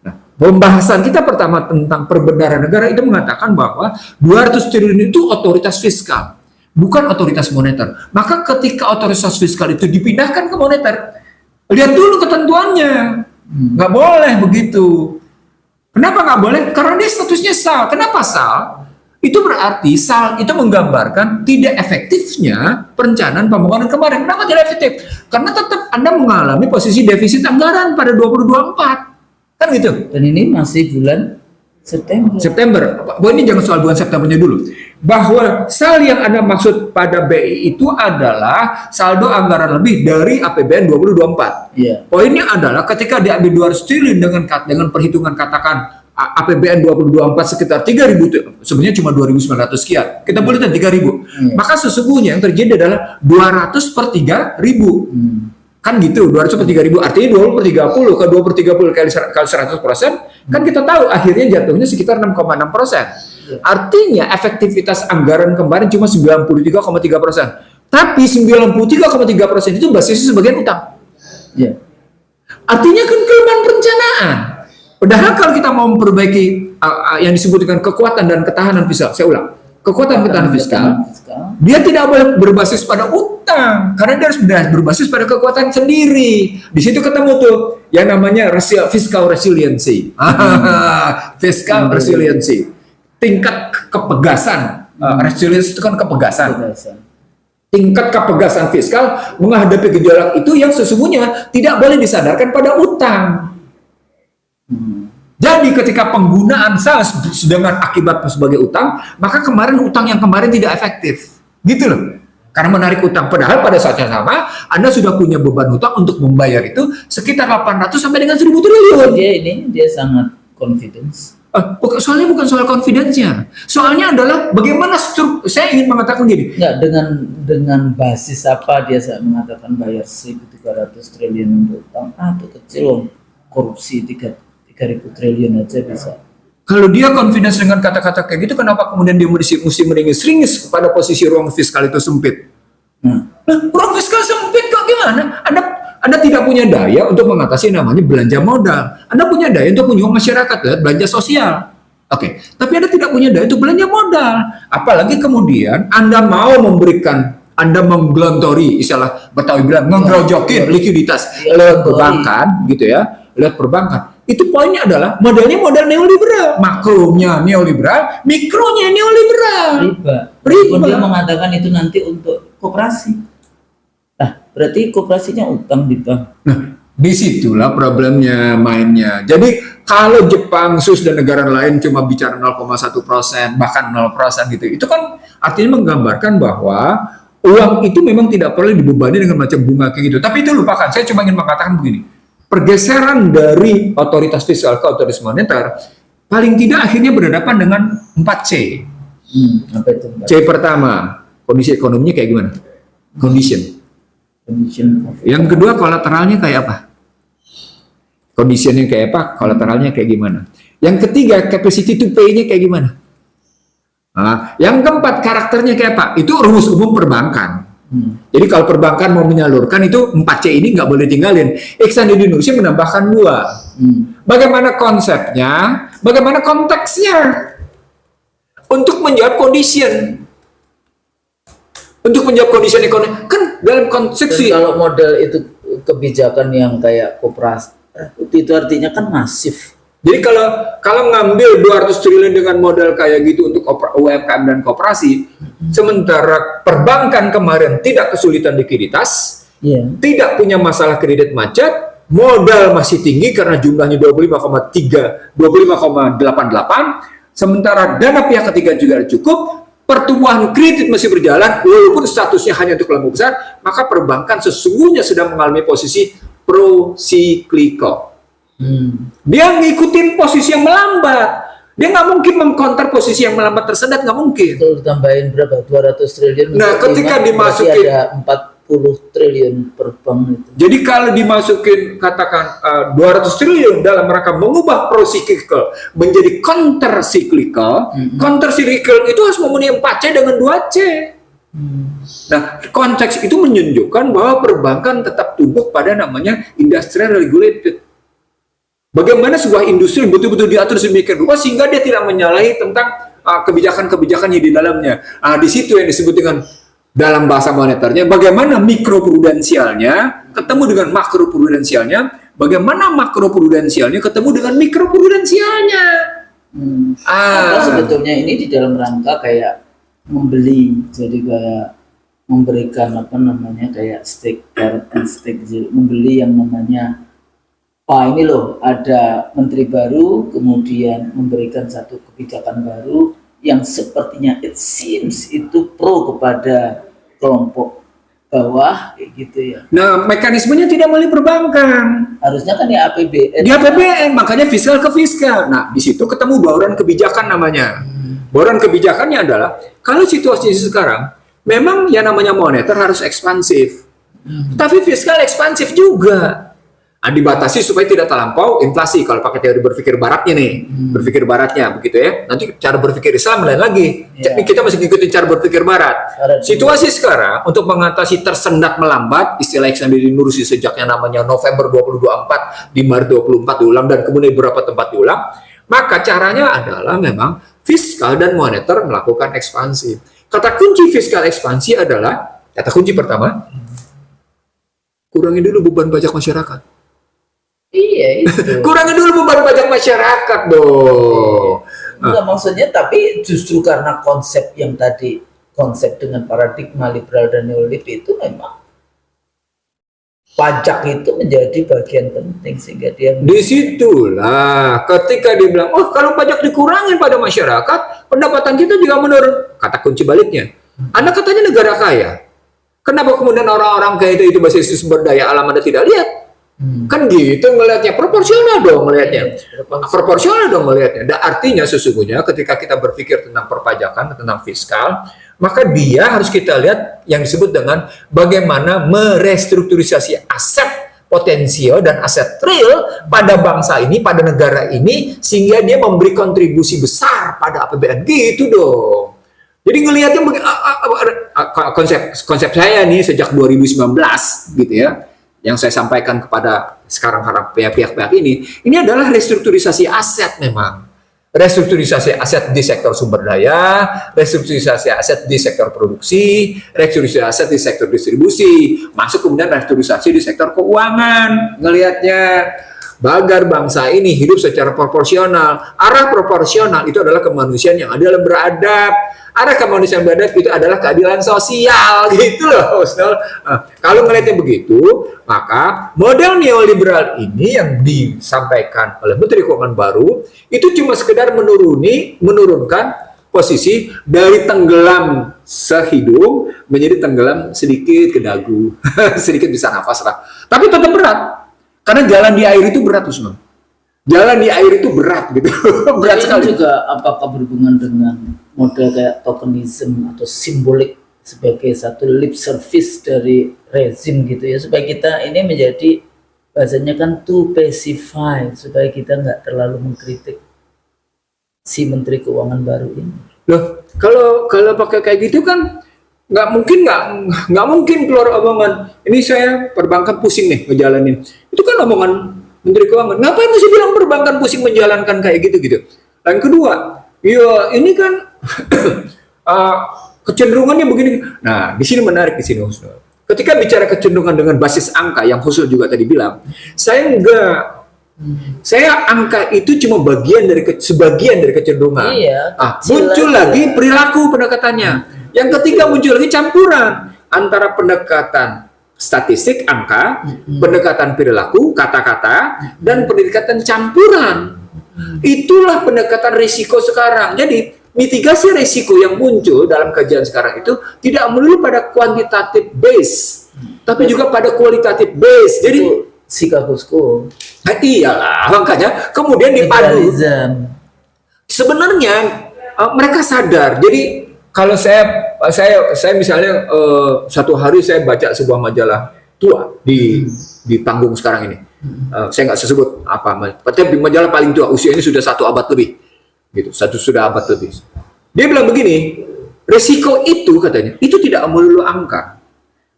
Nah, pembahasan kita pertama tentang perbendaharaan negara itu mengatakan bahwa 200 triliun itu otoritas fiskal, bukan otoritas moneter. Maka ketika otoritas fiskal itu dipindahkan ke moneter, lihat dulu ketentuannya. Nggak boleh begitu. Kenapa nggak boleh? Karena dia statusnya SAL. Kenapa SAL? Itu berarti SAL itu menggambarkan tidak efektifnya perencanaan pembangunan kemarin. Kenapa tidak efektif? Karena tetap Anda mengalami posisi defisit anggaran pada 2024. Kan gitu. Dan ini masih bulan September. Ini jangan soal bulan Septembernya dulu. Bahwa SAL yang Anda maksud pada BI itu adalah saldo anggaran lebih dari APBN 2024. Iya. Poinnya adalah ketika diambil 200 triliun dengan perhitungan katakan APBN 2024 sekitar 3.000, sebenarnya cuma 2.900 sekian. Kita boleh 3.000. Maka sesungguhnya yang terjadi adalah 200 per 3.000. Kan gitu, 200 per 3.000, artinya 20 per 30, ke 20 per 30 kali 100%, kan kita tahu akhirnya jatuhnya sekitar 6,6%. Artinya efektivitas anggaran kemarin cuma 93,3%. Tapi 93,3% itu basisnya sebagian utang. Ya. Artinya kan kelemahan perencanaan. Padahal kalau kita mau memperbaiki yang disebutkan kekuatan dan ketahanan fiskal, saya ulang, kekuatan ketahanan fiskal, dia tidak boleh berbasis pada utang, karena dia harus berbasis pada kekuatan sendiri. Di situ ketemu tuh yang namanya fiscal resiliency, fiscal resiliency, tingkat kepegasan. Resilience itu kan kepegasan. Tingkat kepegasan fiskal menghadapi gejolak itu yang sesungguhnya tidak boleh disandarkan pada utang. Jadi ketika penggunaan SAL dengan akibat sebagai utang, maka kemarin utang yang kemarin tidak efektif. Gitu loh. Karena menarik utang. Padahal pada saat yang sama, Anda sudah punya beban utang untuk membayar itu sekitar 800 sampai dengan 1.000 triliun. Dia sangat confidence. Soalnya bukan soal confidence-nya. Soalnya adalah bagaimana saya ingin mengatakan gini. Enggak, dengan basis apa dia mengatakan bayar 1.300 triliun untuk utang? Itu kecil, korupsi 3.000 triliun aja bisa. Kalau dia confidence dengan kata-kata kayak gitu, kenapa kemudian dia mesti meringis-ringis kepada posisi ruang fiskal itu sempit? Ruang fiskal sempit kok gimana? Anda tidak punya daya untuk mengatasi namanya belanja modal. Anda punya daya untuk menyumbang masyarakat, belanja sosial. Oke, tapi Anda tidak punya daya untuk belanja modal. Apalagi kemudian Anda mau memberikan, Anda menggelontori, istilah Betawi bilang, ngegrojokin likuiditas lewat perbankan, gitu ya, lewat perbankan. Itu poinnya adalah modelnya model neoliberal, makronya neoliberal, mikronya neoliberal. Riba. Dia mengatakan itu nanti untuk koperasi. Berarti koperasinya utang di bank. Nah, disitulah problemnya mainnya. Jadi kalau Jepang, SUS dan negara lain cuma bicara 0,1%, bahkan 0% gitu, itu kan artinya menggambarkan bahwa uang itu memang tidak perlu dibebani dengan macam bunga kayak gitu. Tapi itu lupakan. Saya cuma ingin mengatakan begini. Pergeseran dari otoritas fiskal ke otoritas moneter paling tidak akhirnya berhadapan dengan 4C. Apa itu? C pertama, kondisi ekonominya kayak gimana? Condition. Yang kedua, kolateralnya kayak apa? Conditionnya kayak apa? Kolateralnya kayak gimana? Yang ketiga, capacity to pay-nya kayak gimana? Yang keempat, karakternya kayak apa? Itu rumus umum perbankan. Jadi kalau perbankan mau menyalurkan itu 4C ini nggak boleh tinggalin. Iksan di Indonesia menambahkan 2. Bagaimana konsepnya? Bagaimana konteksnya? Untuk menjawab condition. Untuk menjawab kondisi ekonomi. Kan dalam konteks kalau model itu kebijakan yang kayak koperasi, itu artinya kan masif. Jadi kalau ngambil 200 triliun dengan modal kayak gitu untuk UMKM dan koperasi, sementara perbankan kemarin tidak kesulitan likuiditas, tidak punya masalah kredit macet, modal masih tinggi karena jumlahnya 25,88, sementara dana pihak ketiga juga cukup, pertumbuhan kredit masih berjalan, walaupun statusnya hanya untuk kelompok besar, maka perbankan sesungguhnya sedang mengalami posisi pro-cyclical. Dia ngikutin posisi yang melambat. Dia nggak mungkin mengcounter posisi yang melambat tersendat, nggak mungkin. Kalau ditambahin berapa? 200 triliun. Nah, ketika dimasukin ada 40 triliun per bank itu. Jadi kalau dimasukin katakan 200 triliun dalam rangka mengubah pro-cyclical menjadi counter-cyclical, counter-cyclical itu harus memenuhi 4C dengan 2C. Nah, konteks itu menunjukkan bahwa perbankan tetap tunduk pada namanya industrial regulated. Bagaimana sebuah industri betul-betul diatur sedemikian rupa sehingga dia tidak menyalahi tentang kebijakan-kebijakannya di dalamnya. Di situ yang disebut dengan dalam bahasa moneternya, bagaimana mikroprudensialnya ketemu dengan makroprudensialnya, bagaimana makroprudensialnya ketemu dengan mikroprudensialnya. Apa sebetulnya ini di dalam rangka kayak membeli, jadi kayak memberikan apa namanya kayak stake carrot and stick, membeli yang namanya ini loh ada menteri baru, kemudian memberikan satu kebijakan baru yang sepertinya it seems itu pro kepada kelompok bawah kayak gitu ya. Nah, mekanismenya tidak melalui perbankan. Harusnya kan ya APBN. Di APBN, makanya fiskal ke fiskal. Nah, di situ ketemu bauran kebijakan namanya. Bauran kebijakannya adalah kalau situasi sekarang memang yang namanya moneter harus ekspansif. Tapi fiskal ekspansif juga. Dibatasi supaya tidak terlampau inflasi kalau pakai teori berpikir baratnya nih. Berpikir baratnya begitu ya. Nanti cara berpikir Islam lain lagi. Jadi kita masih ngikutin cara berpikir barat. Situasi sekarang untuk mengatasi tersendat melambat, istilah yang dinurusi sejak yang namanya November 2024 di Maret 24 diulang dan kemudian beberapa tempat diulang, maka caranya adalah memang fiskal dan moneter melakukan ekspansi. Kata kunci fiskal ekspansi adalah, kata kunci pertama, kurangi dulu beban pajak masyarakat. Iya itu. Kurangi dulu beban pajak masyarakat dong. Enggak, maksudnya tapi justru karena konsep yang tadi, konsep dengan paradigma liberal dan neolib itu memang pajak itu menjadi bagian penting sehingga dia disitulah ketika dia bilang, oh kalau pajak dikurangin pada masyarakat, pendapatan kita juga menurun. Kata kunci baliknya, Anda katanya negara kaya, kenapa kemudian orang-orang kaya itu basis sumber daya alam Anda tidak lihat? Kan gitu melihatnya, proporsional dong melihatnya. Proporsional dong melihatnya. Dan artinya sesungguhnya ketika kita berpikir tentang perpajakan, tentang fiskal, maka dia harus kita lihat yang disebut dengan bagaimana merestrukturisasi aset potensial dan aset real pada bangsa ini, pada negara ini, sehingga dia memberi kontribusi besar pada APBN gitu dong. Jadi ngelihatnya konsep saya nih sejak 2019 gitu ya, yang saya sampaikan kepada sekarang pihak-pihak ini adalah restrukturisasi aset memang. Restrukturisasi aset di sektor sumber daya, restrukturisasi aset di sektor produksi, restrukturisasi aset di sektor distribusi, masuk kemudian restrukturisasi di sektor keuangan. Ngelihatnya agar bangsa ini hidup secara proporsional. Arah proporsional itu adalah kemanusiaan yang adil dan beradab. Arah kemanusiaan beradab itu adalah keadilan sosial, gitu loh. Kalau ngelihatnya begitu, maka model neoliberal ini yang disampaikan oleh Menteri Keuangan baru itu cuma sekedar menurunkan posisi dari tenggelam sehidung menjadi tenggelam sedikit ke dagu, sedikit bisa nafas lah. Tapi tetap berat, karena jalan di air itu berat, Usman. Jalan di air itu berat gitu, berat sekali. Juga apakah berhubungan dengan model kayak tokenism atau simbolik sebagai satu lip service dari rezim gitu ya, supaya kita ini menjadi bahasanya kan to pacify, supaya kita nggak terlalu mengkritik si Menteri Keuangan baru ini. Loh, kalau pakai kayak gitu kan nggak mungkin keluar omongan ini saya perbankan pusing nih ngejalanin. Itu kan omongan Menteri Keuangan. Ngapain mesti bilang perbankan pusing menjalankan kayak gitu? Dan kedua, ya ini kan kecenderungannya begini. Nah, di sini menarik di sini, Husnul. Ketika bicara kecenderungan dengan basis angka yang Husnul juga tadi bilang, saya angka itu cuma sebagian dari kecenderungan. Iya, muncul lagi perilaku pendekatannya. Yang ketiga muncul lagi campuran antara pendekatan statistik angka, pendekatan perilaku kata-kata, dan pendekatan campuran. Itulah pendekatan risiko sekarang. Jadi mitigasi risiko yang muncul dalam kajian sekarang itu tidak melulu pada quantitative base, tapi juga pada qualitative base. Jadi Chicago School. Iyalah, makanya kemudian dipadu. Sebenarnya mereka sadar. Jadi kalau saya misalnya satu hari saya baca sebuah majalah tua di panggung sekarang ini. Saya nggak sebut apa, tapi majalah paling tua, usianya sudah 1 abad lebih, gitu, sudah abad lebih. Dia bilang begini, risiko itu katanya itu tidak melulu angka,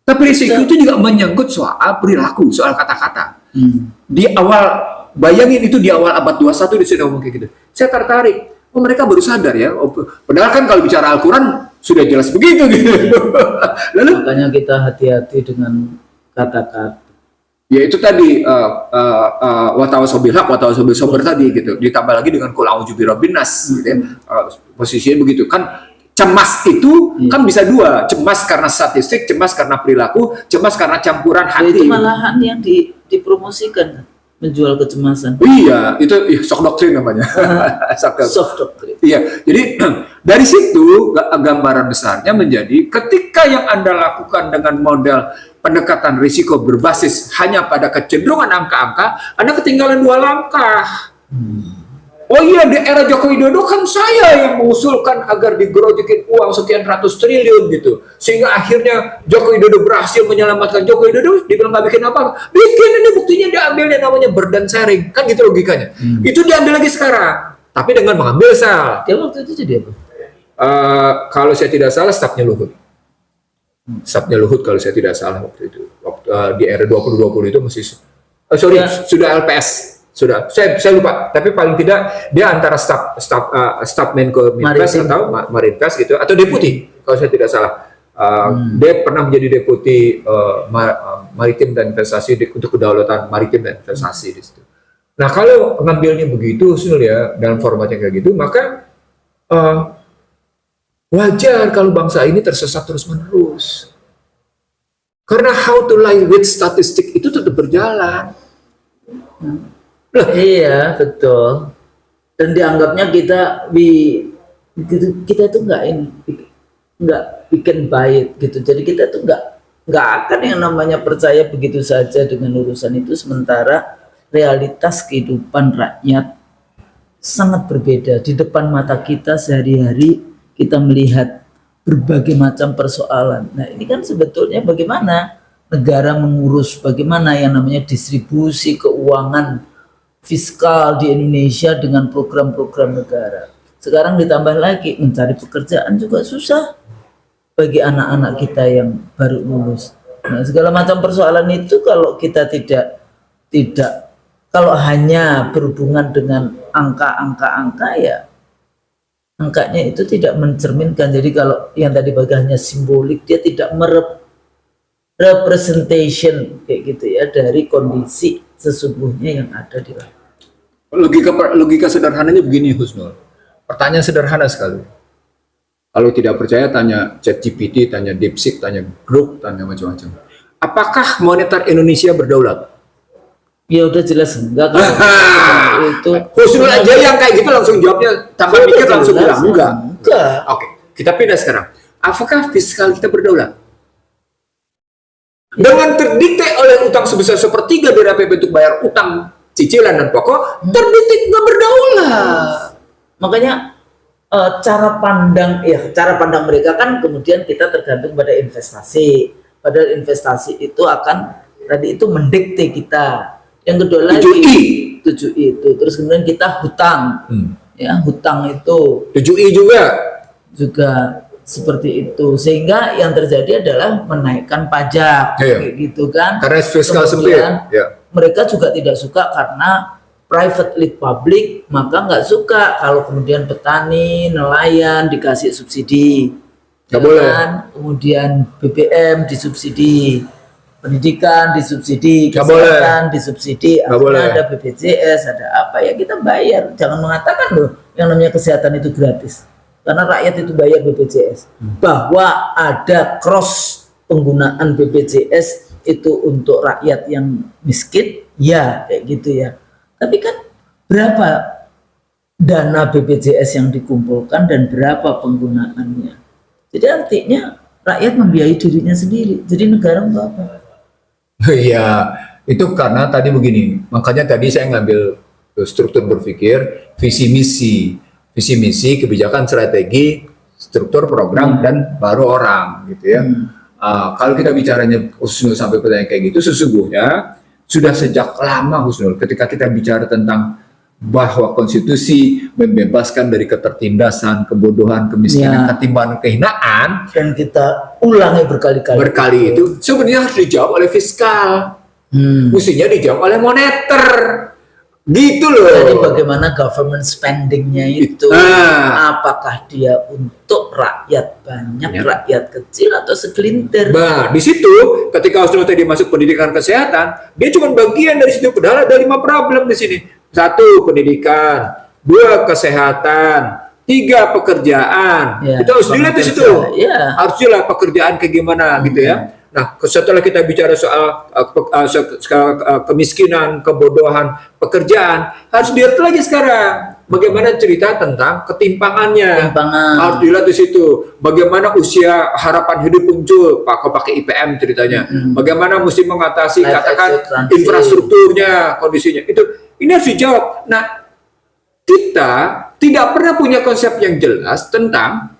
tapi risiko itu juga menyangkut soal perilaku, soal kata-kata. Di awal bayangin itu di awal abad 21 dia sudah ngomong kayak gitu. Saya tertarik. Oh, mereka baru sadar ya. Oh, padahal kan kalau bicara Al-Quran sudah jelas begitu gitu. Lalu makanya kita hati-hati dengan kata-kata. Ya itu tadi watawasobil haq, watawasobil sober tadi gitu. Ditambah lagi dengan qul a'udzu birabbin nas gitu ya. Posisinya begitu kan. Cemas itu kan bisa dua, cemas karena statistik, cemas karena perilaku, cemas karena campuran hati. Itu malahan yang dipromosikan, menjual kecemasan. Iya, itu shock doktrin namanya. Soft doktrin. Iya, jadi dari situ gambaran besarnya menjadi ketika yang Anda lakukan dengan model pendekatan risiko berbasis hanya pada kecenderungan angka-angka, Anda ketinggalan 2 langkah. Oh iya, di era Joko Widodo kan saya yang mengusulkan agar digerojokin uang sekian ratus triliun gitu. Sehingga akhirnya Joko Widodo berhasil menyelamatkan. Joko Widodo dibilang nggak bikin apa-apa. Bikin, ini buktinya diambilnya namanya burden sharing. Kan gitu logikanya. Itu diambil lagi sekarang. Tapi dengan mengambil sel. Dia waktu itu jadi apa? Kalau saya tidak salah, stafnya Luhut. Stafnya Luhut kalau saya tidak salah waktu itu. Di era 2020 itu masih... sudah LPS. Sudah, saya lupa, tapi paling tidak dia antara staf Menko Minfres atau Marinvest gitu, atau deputi kalau saya tidak salah. Dia pernah menjadi deputi maritim dan investasi untuk kedaulatan maritim dan investasi di situ. Nah kalau ngambilnya begitu ya dalam formatnya kayak gitu, maka wajar kalau bangsa ini tersesat terus menerus. Karena how to lie with statistik itu tetap berjalan. Iya betul, dan dianggapnya kita tuh nggak bikin baik gitu, jadi kita tuh nggak akan yang namanya percaya begitu saja dengan urusan itu, sementara realitas kehidupan rakyat sangat berbeda. Di depan mata kita sehari-hari kita melihat berbagai macam persoalan. Nah ini kan sebetulnya bagaimana negara mengurus, bagaimana yang namanya distribusi keuangan fiskal di Indonesia dengan program-program negara. Sekarang ditambah lagi mencari pekerjaan juga susah bagi anak-anak kita yang baru lulus. Nah, segala macam persoalan itu kalau kita tidak kalau hanya berhubungan dengan angka-angka ya angkanya itu tidak mencerminkan. Jadi kalau yang tadi bagiannya simbolik, dia tidak representation kayak gitu ya dari kondisi sesungguhnya yang ada di lapangan. Logika sederhananya begini, Husnul. Pertanyaan sederhana sekali. Kalau tidak percaya tanya ChatGPT, tanya DeepSeek, tanya Grok, tanya macam-macam. Apakah moneter Indonesia berdaulat? Ya udah jelas enggak kan. Itu Husnul aja yang kayak gitu langsung jawabnya tanpa mikir langsung bilang enggak. Oke, kita pindah sekarang. Apakah fiskal kita berdaulat? Dengan terdikte oleh utang sebesar 1/3 dari APBN untuk bayar utang, cicilan dan pokok, terdikte nggak berdaulat. Makanya cara pandang mereka kan kemudian kita tergantung pada investasi. Padahal investasi itu akan tadi itu mendikte kita. Yang kedua lagi 7I itu. Terus kemudian kita hutang. Ya, hutang itu 7I juga seperti itu, sehingga yang terjadi adalah menaikkan pajak kayak gitu kan, karena fiskal sempit mereka juga tidak suka karena private lead public, maka nggak suka kalau kemudian petani, nelayan dikasih subsidi, nggak boleh. Kemudian BBM disubsidi, pendidikan disubsidi, kesehatan disubsidi, ada BPJS, ada apa ya, kita bayar. Jangan mengatakan loh yang namanya kesehatan itu gratis. Karena rakyat itu bayar BPJS. Bahwa ada cross penggunaan BPJS itu untuk rakyat yang miskin, ya kayak gitu ya. Tapi kan berapa dana BPJS yang dikumpulkan dan berapa penggunaannya. Jadi artinya rakyat membiayai dirinya sendiri. Jadi negara untuk apa? Iya, itu karena tadi begini. Makanya tadi saya ngambil struktur berpikir, visi misi, kebijakan, strategi, struktur, program, dan baru orang, gitu ya. Kalau kita bicaranya Husnul sampai pertanyaan kayak gitu, sesungguhnya sudah sejak lama Husnul, ketika kita bicara tentang bahwa konstitusi membebaskan dari ketertindasan, kebodohan, kemiskinan, ketimpangan, kehinaan, dan kita ulangi berkali-kali itu sebenarnya harus dijawab oleh fiskal, mestinya dijawab oleh moneter. Gitu loh. Jadi bagaimana government spendingnya itu, apakah dia untuk rakyat banyak, rakyat kecil, atau segelintir? Nah, di situ ketika Oslo tadi masuk pendidikan kesehatan, dia cuma bagian dari situ. Padahal ada 5 problem di sini. 1, pendidikan. 2, kesehatan. 3, pekerjaan. Kita harus dilihat di situ. Harus jelas pekerjaan kayak gimana gitu ya. Nah, setelah kita bicara soal kemiskinan, kebodohan, pekerjaan, harus dilihat lagi sekarang bagaimana cerita tentang ketimpangannya. Harus dilihat di situ. Bagaimana usia harapan hidup muncul, Pak, pakai IPM ceritanya. Bagaimana mesti mengatasi katakan infrastrukturnya, kondisinya. Ini harus dijawab. Nah, kita tidak pernah punya konsep yang jelas tentang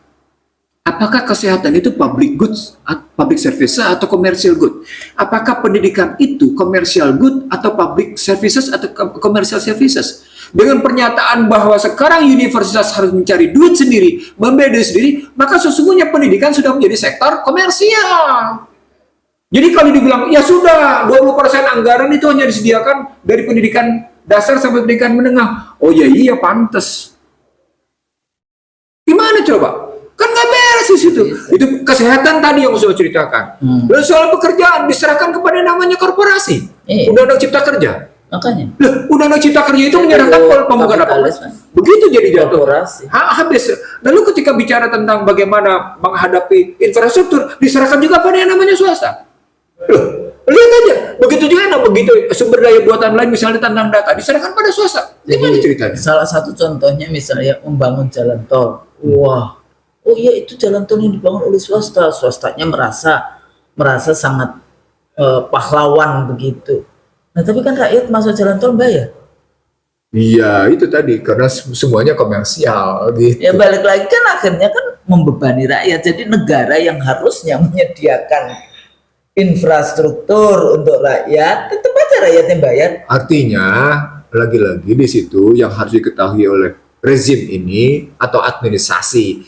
apakah kesehatan itu public goods, public services, atau commercial good? Apakah pendidikan itu commercial good atau public services atau commercial services? Dengan pernyataan bahwa sekarang universitas harus mencari duit sendiri, membayar duit sendiri, maka sesungguhnya pendidikan sudah menjadi sektor komersial. Jadi kalau dibilang, ya sudah, 20% anggaran itu hanya disediakan dari pendidikan dasar sampai pendidikan menengah. Oh ya iya, pantas. Gimana coba? Kan nggak beres di situ. Itu kesehatan tadi yang saya ceritakan. Dan soal pekerjaan diserahkan kepada namanya korporasi. Undang-undang Cipta Kerja. Makanya. Undang-undang Cipta Kerja itu menyerahkan pembukaan apa? Begitu jadi jatuh. Habis. Lalu ketika bicara tentang bagaimana menghadapi infrastruktur, diserahkan juga pada yang namanya swasta. Lihat aja. Begitu juga begitu sumber daya buatan lain misalnya tentang data diserahkan pada swasta. Gimana ceritanya? Salah satu contohnya misalnya membangun jalan tol. Wah. Oh iya, itu jalan tol yang dibangun oleh swasta. Swastanya merasa sangat pahlawan begitu. Nah tapi kan rakyat masuk jalan tol bayar. Iya itu tadi karena semuanya komersial gitu. Ya balik lagi kan akhirnya kan membebani rakyat. Jadi negara yang harusnya menyediakan infrastruktur untuk rakyat, tetap aja rakyat yang bayar. Artinya lagi-lagi di situ yang harus diketahui oleh rezim ini atau administrasi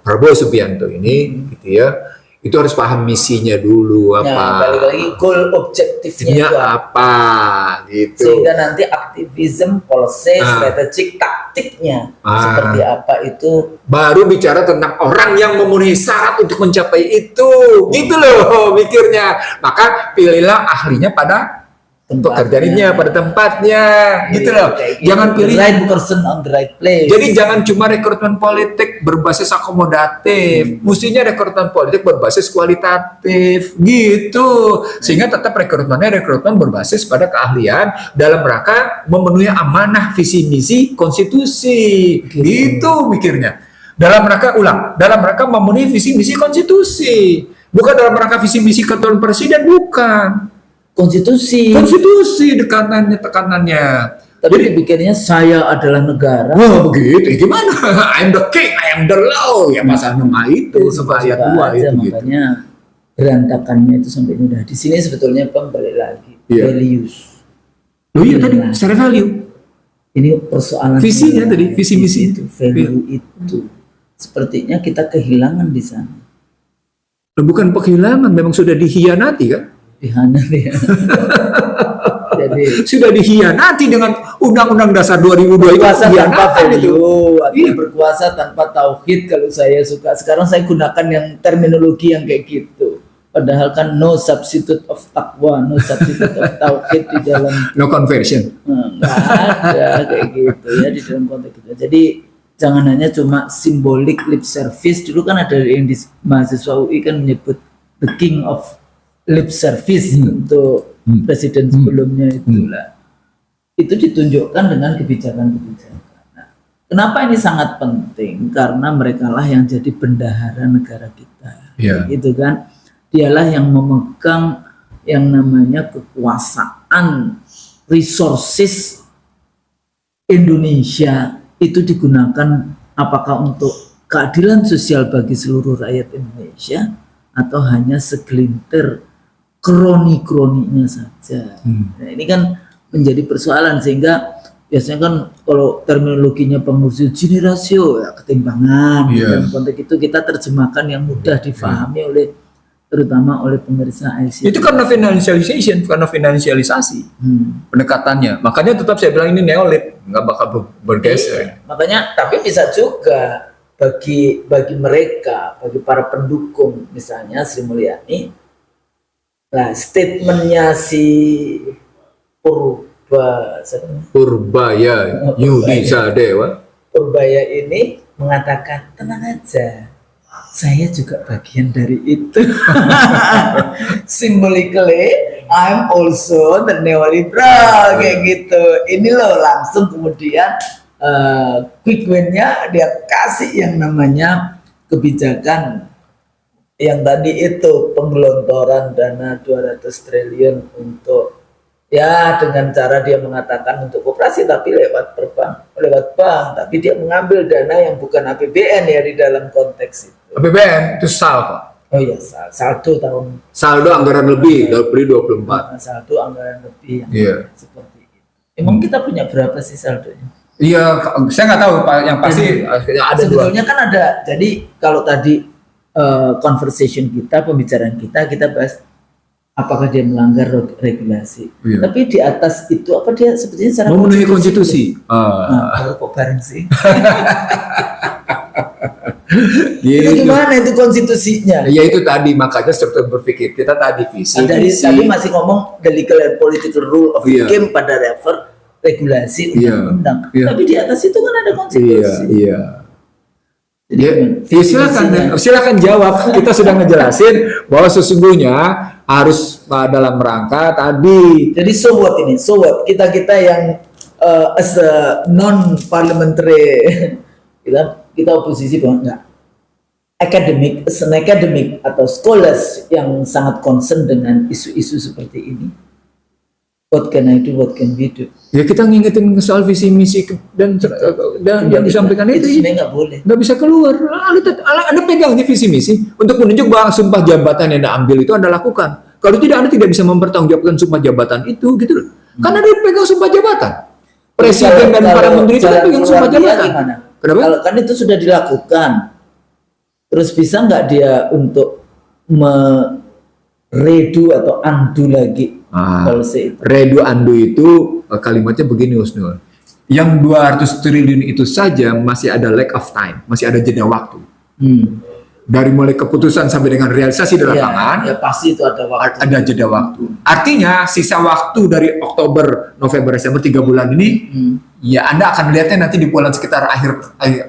Prabowo Subianto ini gitu ya, itu harus paham misinya dulu apa. Nah, balik lagi goal objektifnya itu apa gitu. Sehingga nanti aktivisme, policy, strategik, taktiknya seperti apa itu. Baru bicara tentang orang yang memenuhi syarat untuk mencapai itu, gitu loh mikirnya. Maka pilihlah ahlinya pada pekerjaannya, pada tempatnya, gitu loh. Jangan pilih right person on the right place. Jadi jangan cuma rekrutmen politik berbasis akomodatif, mestinya rekrutmen politik berbasis kualitatif, gitu. Sehingga tetap rekrutmen berbasis pada keahlian dalam rangka memenuhi amanah visi misi konstitusi, gitu mikirnya. Dalam rangka memenuhi visi misi konstitusi, bukan dalam rangka visi misi ketua presiden, bukan. Konstitusi tekanannya. Tapi dipikirnya saya adalah negara. Wah begitu, gimana? I'm the king, I am the law. Ya pasal 6 itu, ayat 2 itu. Makanya berantakannya itu sampai mudah. Di sini sebetulnya kembali lagi values. Oh iya tadi, secara value. Ini persoalan visinya tadi, visi misi itu, value itu. Sepertinya kita kehilangan di sana. Bukan kehilangan, memang sudah dihianati kan? Jadi sudah dihianati dengan Undang-Undang Dasar 2002 berkuasa tanpa value atau berkuasa tanpa tauhid. Kalau saya suka sekarang saya gunakan yang terminologi yang kayak gitu. Padahal kan no substitute of taqwa, no substitute of tauhid di dalam no conversion. Nggak ada kayak gitu ya di dalam konteks itu. Jadi jangan hanya cuma simbolik lip service. Dulu kan ada yang di mahasiswa UI kan menyebut the king of lip service untuk presiden sebelumnya itulah. Itu ditunjukkan dengan kebijakan-kebijakan. Nah, kenapa ini sangat penting? Karena mereka lah yang jadi bendahara negara kita. Gitu kan? Dialah yang memegang yang namanya kekuasaan resources Indonesia itu digunakan apakah untuk keadilan sosial bagi seluruh rakyat Indonesia atau hanya segelintir kroni-kroninya saja. Nah, ini kan menjadi persoalan sehingga biasanya kan kalau terminologinya pengurus Gini rasio ya ketimpangan. Dalam konteks itu kita terjemahkan yang mudah difahami oleh terutama oleh pemeriksa ICT. Itu karena finansialisasi pendekatannya. Makanya tetap saya bilang ini neolit, nggak bakal bergeser. Makanya, tapi bisa juga bagi mereka, bagi para pendukung, misalnya Sri Mulyani, nah statementnya si Purbaya Yudi Sadewa ini mengatakan, tenang aja, saya juga bagian dari itu. Symbolically, I'm also the neoliberal, kayak gitu. Ini loh langsung kemudian quick win-nya dia kasih yang namanya kebijakan yang tadi itu, penggelontoran dana 200 triliun untuk, ya dengan cara dia mengatakan untuk koperasi tapi lewat bank, tapi dia mengambil dana yang bukan APBN ya di dalam konteks itu. APBN itu saldo. Oh iya, saldo anggaran lebih dari 24. Saldo anggaran lebih yang seperti itu. Emang kita punya berapa sih saldonya? Iya, saya nggak tahu Pak, yang pasti ada sebetulnya kan ada. Jadi kalau tadi conversation kita, pembicaraan kita bahas apakah dia melanggar regulasi. Tapi di atas itu apa dia sebetulnya secara memenuhi konstitusi. Nah, kok bareng sih? Itu gimana itu konstitusinya? Ya itu tadi, makanya struktur berpikir kita tadi visi. Tadi masih ngomong the legal and political rule of the game pada refer regulasi undang-undang. Tapi di atas itu kan ada konstitusi. Silakan jawab. Kita sudah ngejelasin bahwa sesungguhnya harus dalam rangka tadi. Jadi so what kita yang as a non parliamentary kita oposisi bahwa enggak academic atau scholars yang sangat concern dengan isu-isu seperti ini. What can I do? What can we do? Ya kita ngingetin soal visi misi dan yang disampaikan itu nggak boleh. Nggak bisa keluar. Anda pegang di visi misi untuk menunjuk bahwa sumpah jabatan yang Anda ambil itu Anda lakukan. Kalau tidak, Anda tidak bisa mempertanggungjawabkan sumpah jabatan itu, gitu loh. Karena dia pegang sumpah jabatan. Presiden dan para menteri itu kan pegang sumpah jabatan. Kenapa? Kalau kan itu sudah dilakukan, terus bisa nggak dia untuk redo atau undo lagi policy itu? Redo undo itu kalimatnya begini Husnul. Yang 200 triliun itu saja masih ada lack of time, masih ada jeda waktu. Dari mulai keputusan sampai dengan realisasi di lapangan, ya pasti itu ada waktu. Ada jeda waktu. Artinya sisa waktu dari Oktober, November, Desember 3 bulan ini, ya Anda akan lihatnya nanti di bulan sekitar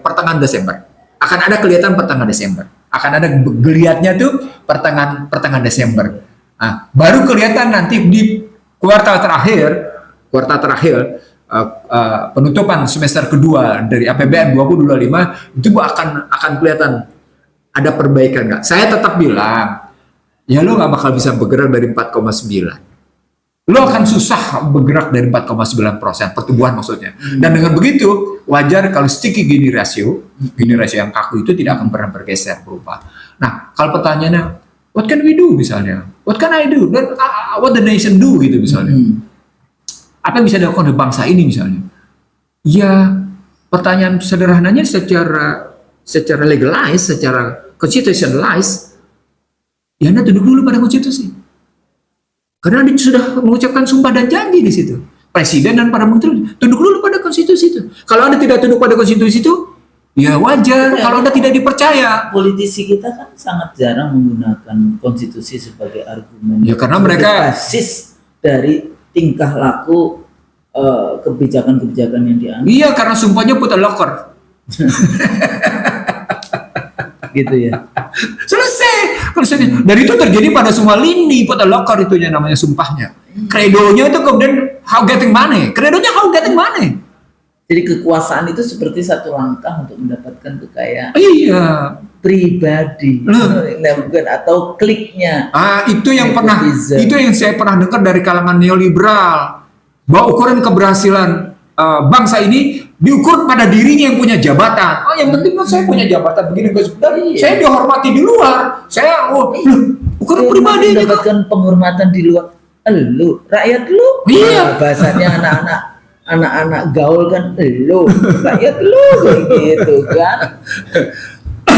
pertengahan Desember. Akan ada kelihatan pertengahan Desember. Akan ada geliatnya tuh pertengahan Desember. Nah, baru kelihatan nanti di kuartal terakhir penutupan semester kedua dari APBN 2025 itu akan kelihatan ada perbaikan nggak? Saya tetap bilang, ya lo nggak bakal bisa bergerak dari 4,9. Lo akan susah bergerak dari 4,9% pertumbuhan maksudnya. Dan dengan begitu, wajar kalau sticky Gini ratio yang kaku itu tidak akan pernah bergeser, berubah. Nah, kalau pertanyaannya, what can we do misalnya? What can I do? Dan what the nation do gitu misalnya? Apa yang bisa dilakukan oleh bangsa ini misalnya? Ya, pertanyaan sederhananya secara legalize, secara constitutionalize, ya Anda tunduk dulu pada konstitusi. Karena Anda sudah mengucapkan sumpah dan janji di situ. Presiden dan para menteri tunduk dulu pada konstitusi itu. Kalau Anda tidak tunduk pada konstitusi itu, ya wajar kalau Anda tidak dipercaya. Politisi kita kan sangat jarang menggunakan konstitusi sebagai argumen. Ya karena mereka basis dari tingkah laku kebijakan-kebijakan yang diambil. Iya, karena sumpahnya put a locker. Gitu ya. Selesai. Dan itu terjadi pada semua lini put a locker itu yang namanya sumpahnya. Kredonya itu kemudian how getting money. Kredonya how getting money. Jadi kekuasaan itu seperti satu langkah untuk mendapatkan kekayaan. Iya. Pribadi. Bukan atau kliknya. Itu yang saya pernah dengar dari kalangan neoliberal. Bahwa ukuran keberhasilan bangsa ini diukur pada dirinya yang punya jabatan. Yang penting kan saya punya jabatan begini, saya dihormati di luar. Saya ukuran pribadi mendapatkan penghormatan di luar. Lu, rakyat lu. Iya. Bahasanya anak-anak gaul kan, lu, rakyat lu kayak gitu kan.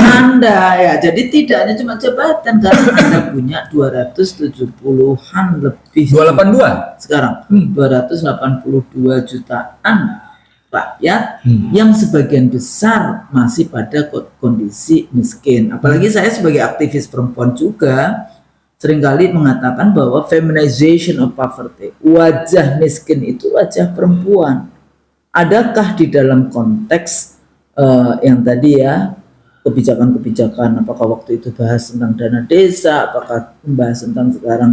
Anda ya. Jadi tidak hanya cuma jabatan, karena Anda punya 270-an lebih 282 sekarang, 282 jutaan rakyat yang sebagian besar masih pada kondisi miskin. Apalagi saya sebagai aktivis perempuan juga seringkali mengatakan bahwa feminization of poverty, wajah miskin itu wajah perempuan. Adakah di dalam konteks yang tadi ya, kebijakan-kebijakan, apakah waktu itu bahas tentang dana desa, apakah membahas tentang sekarang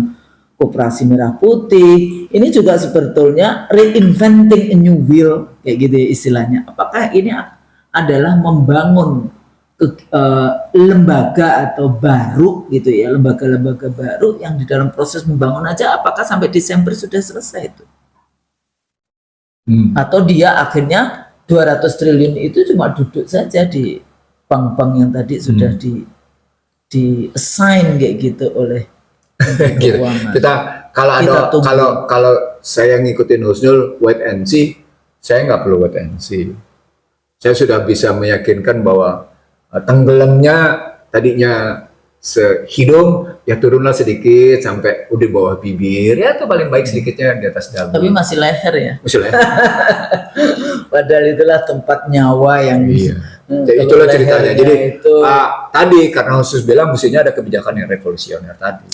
koperasi merah putih, ini juga sebetulnya reinventing a new wheel, kayak gitu ya istilahnya. Apakah ini adalah membangun lembaga atau baru gitu ya, lembaga-lembaga baru yang di dalam proses membangun aja, apakah sampai Desember sudah selesai itu? Atau dia akhirnya 200 triliun itu cuma duduk saja di bank-bank yang tadi sudah di assign kayak gitu oleh kita kalau saya ngikutin Husnul wait and see, saya nggak perlu wait and see. Saya sudah bisa meyakinkan bahwa tenggelamnya tadinya sehidung ya turunlah sedikit sampai udah bawah bibir ya, itu paling baik sedikitnya di atas dagu. Tapi masih leher ya. Masih leher. Padahal itulah tempat nyawa yang Jadi itulah ceritanya. Jadi tadi karena khusus bilang mestinya ada kebijakan yang revolusioner tadi.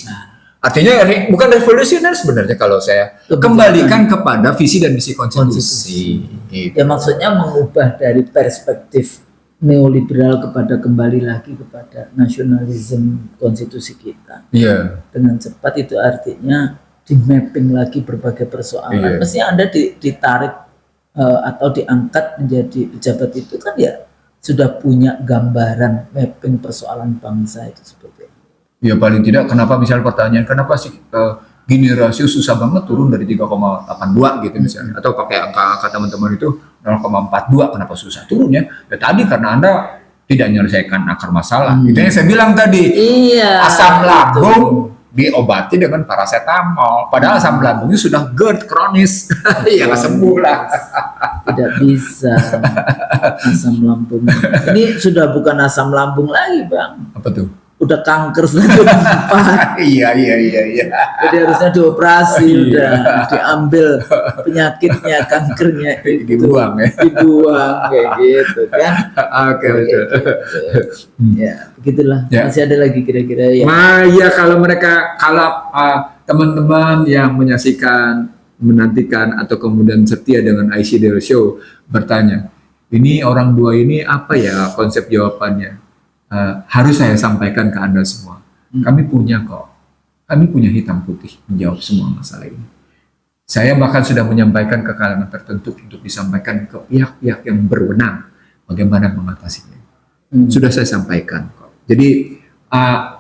Artinya bukan revolusioner sebenarnya kalau saya kembalikan kepada visi dan misi konstitusi. Gitu. Ya maksudnya mengubah dari perspektif neoliberal kepada kembali lagi kepada nasionalisme konstitusi kita. Iya. Dengan cepat itu artinya di mapping lagi berbagai persoalan. Mestinya Anda ditarik atau diangkat menjadi pejabat itu kan ya sudah punya gambaran mapping persoalan bangsa itu seperti itu. Ya paling tidak kenapa misalnya pertanyaan kenapa sih gini rasio susah banget turun dari 3,82 gitu misalnya, atau pakai angka teman-teman itu 0,42 kenapa susah turunnya? Ya tadi karena Anda tidak menyelesaikan akar masalah. Itu yang saya bilang tadi. Iya. Asam lambung diobati dengan paracetamol, padahal asam lambungnya sudah GERD kronis. Ya nggak sembuh lah. Tidak bisa asam lambung. Ini sudah bukan asam lambung lagi, Bang. Apa tuh? Udah kanker stadium 4. Iya. Jadi harusnya dioperasi, udah diambil penyakitnya, kankernya itu. Dibuang ya. Dibuang kayak gitu kan. Oke, betul. Gitu. Ya, begitulah. Ya. Masih ada lagi kira-kira ya. Ya kalau teman-teman yang menyaksikan, menantikan atau kemudian setia dengan IC Daily Show bertanya, ini orang dua ini apa ya konsep jawabannya? Harus saya sampaikan ke Anda semua. Kami punya kok. Kami punya hitam putih menjawab semua masalah ini. Saya bahkan sudah menyampaikan ke kalangan tertentu untuk disampaikan ke pihak-pihak yang berwenang bagaimana mengatasinya. Sudah saya sampaikan kok. Jadi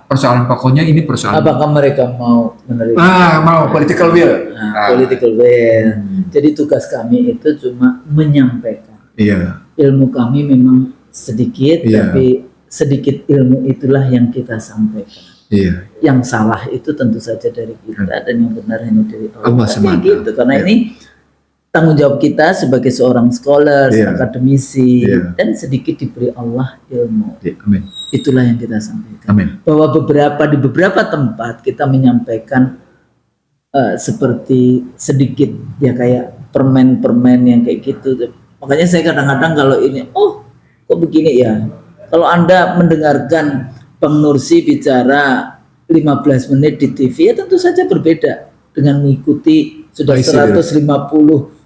persoalan pokoknya ini persoalan. Apakah mereka mau menerima? Mau political will. Political will. Jadi tugas kami itu cuma menyampaikan. Iya. Ilmu kami memang sedikit, tapi sedikit ilmu itulah yang kita sampaikan. Iya. Yang salah itu tentu saja dari kita dan yang benar hanya dari Allah. Gitu. Karena ini tanggung jawab kita sebagai seorang scholar, akademisi, dan sedikit diberi Allah ilmu. Amin. Itulah yang kita sampaikan. Amin. Bahwa di beberapa tempat kita menyampaikan seperti sedikit ya kayak permen-permen yang kayak gitu. Makanya saya kadang-kadang kalau ini, kok begini ya. Kalau Anda mendengarkan Bang Nursi bicara 15 menit di TV, ya tentu saja berbeda dengan mengikuti sudah 150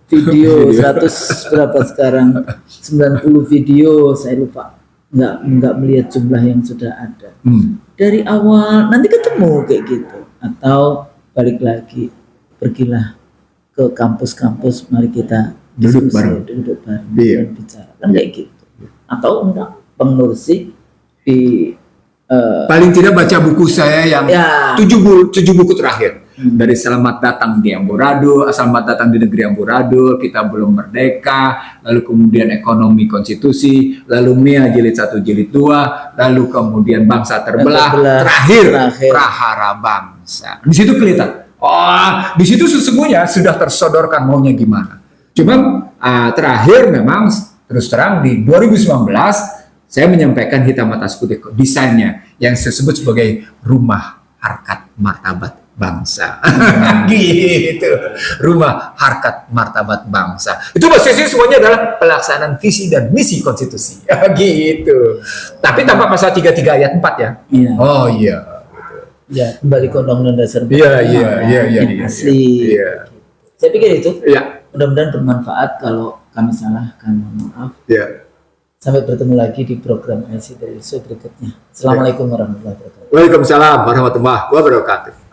video, 100 berapa sekarang, 90 video, saya lupa, nggak melihat jumlah yang sudah ada. Dari awal nanti ketemu kayak gitu, atau balik lagi, pergilah ke kampus-kampus, mari kita duduk bareng dan bicara, kan kayak gitu. Atau enggak, Bang Nursi di paling tidak baca buku saya yang 7 buku terakhir. Dari Selamat Datang di Amburadul, Selamat Datang di Negeri Amburadul, Kita Belum Merdeka, lalu kemudian Ekonomi Konstitusi, lalu Mia Jilid 1 Jilid 2, lalu kemudian Bangsa Terbelah, terakhir Prahara Bangsa. Di situ kelihatan. Di situ sesungguhnya sudah tersodorkan maunya gimana. Cuma terakhir memang terus terang di 2019 saya menyampaikan hitam atas putih desainnya yang disebut sebagai rumah harkat martabat bangsa. Gitu. Rumah harkat martabat bangsa. Itu basisnya semuanya adalah pelaksanaan visi dan misi konstitusi. Gitu. Tapi tanpa pasal 33 ayat 4 ya. Iya. Oh iya. Ya, kembali ke Undang-Undang Dasar Iya. yang asli. Iya. Saya pikir itu. Iya. Mudah-mudahan bermanfaat. Kalau kami salah, kami mohon maaf. Iya. Sampai bertemu lagi di program IC dari berikutnya. Assalamualaikum warahmatullahi wabarakatuh. Waalaikumsalam warahmatullahi wabarakatuh.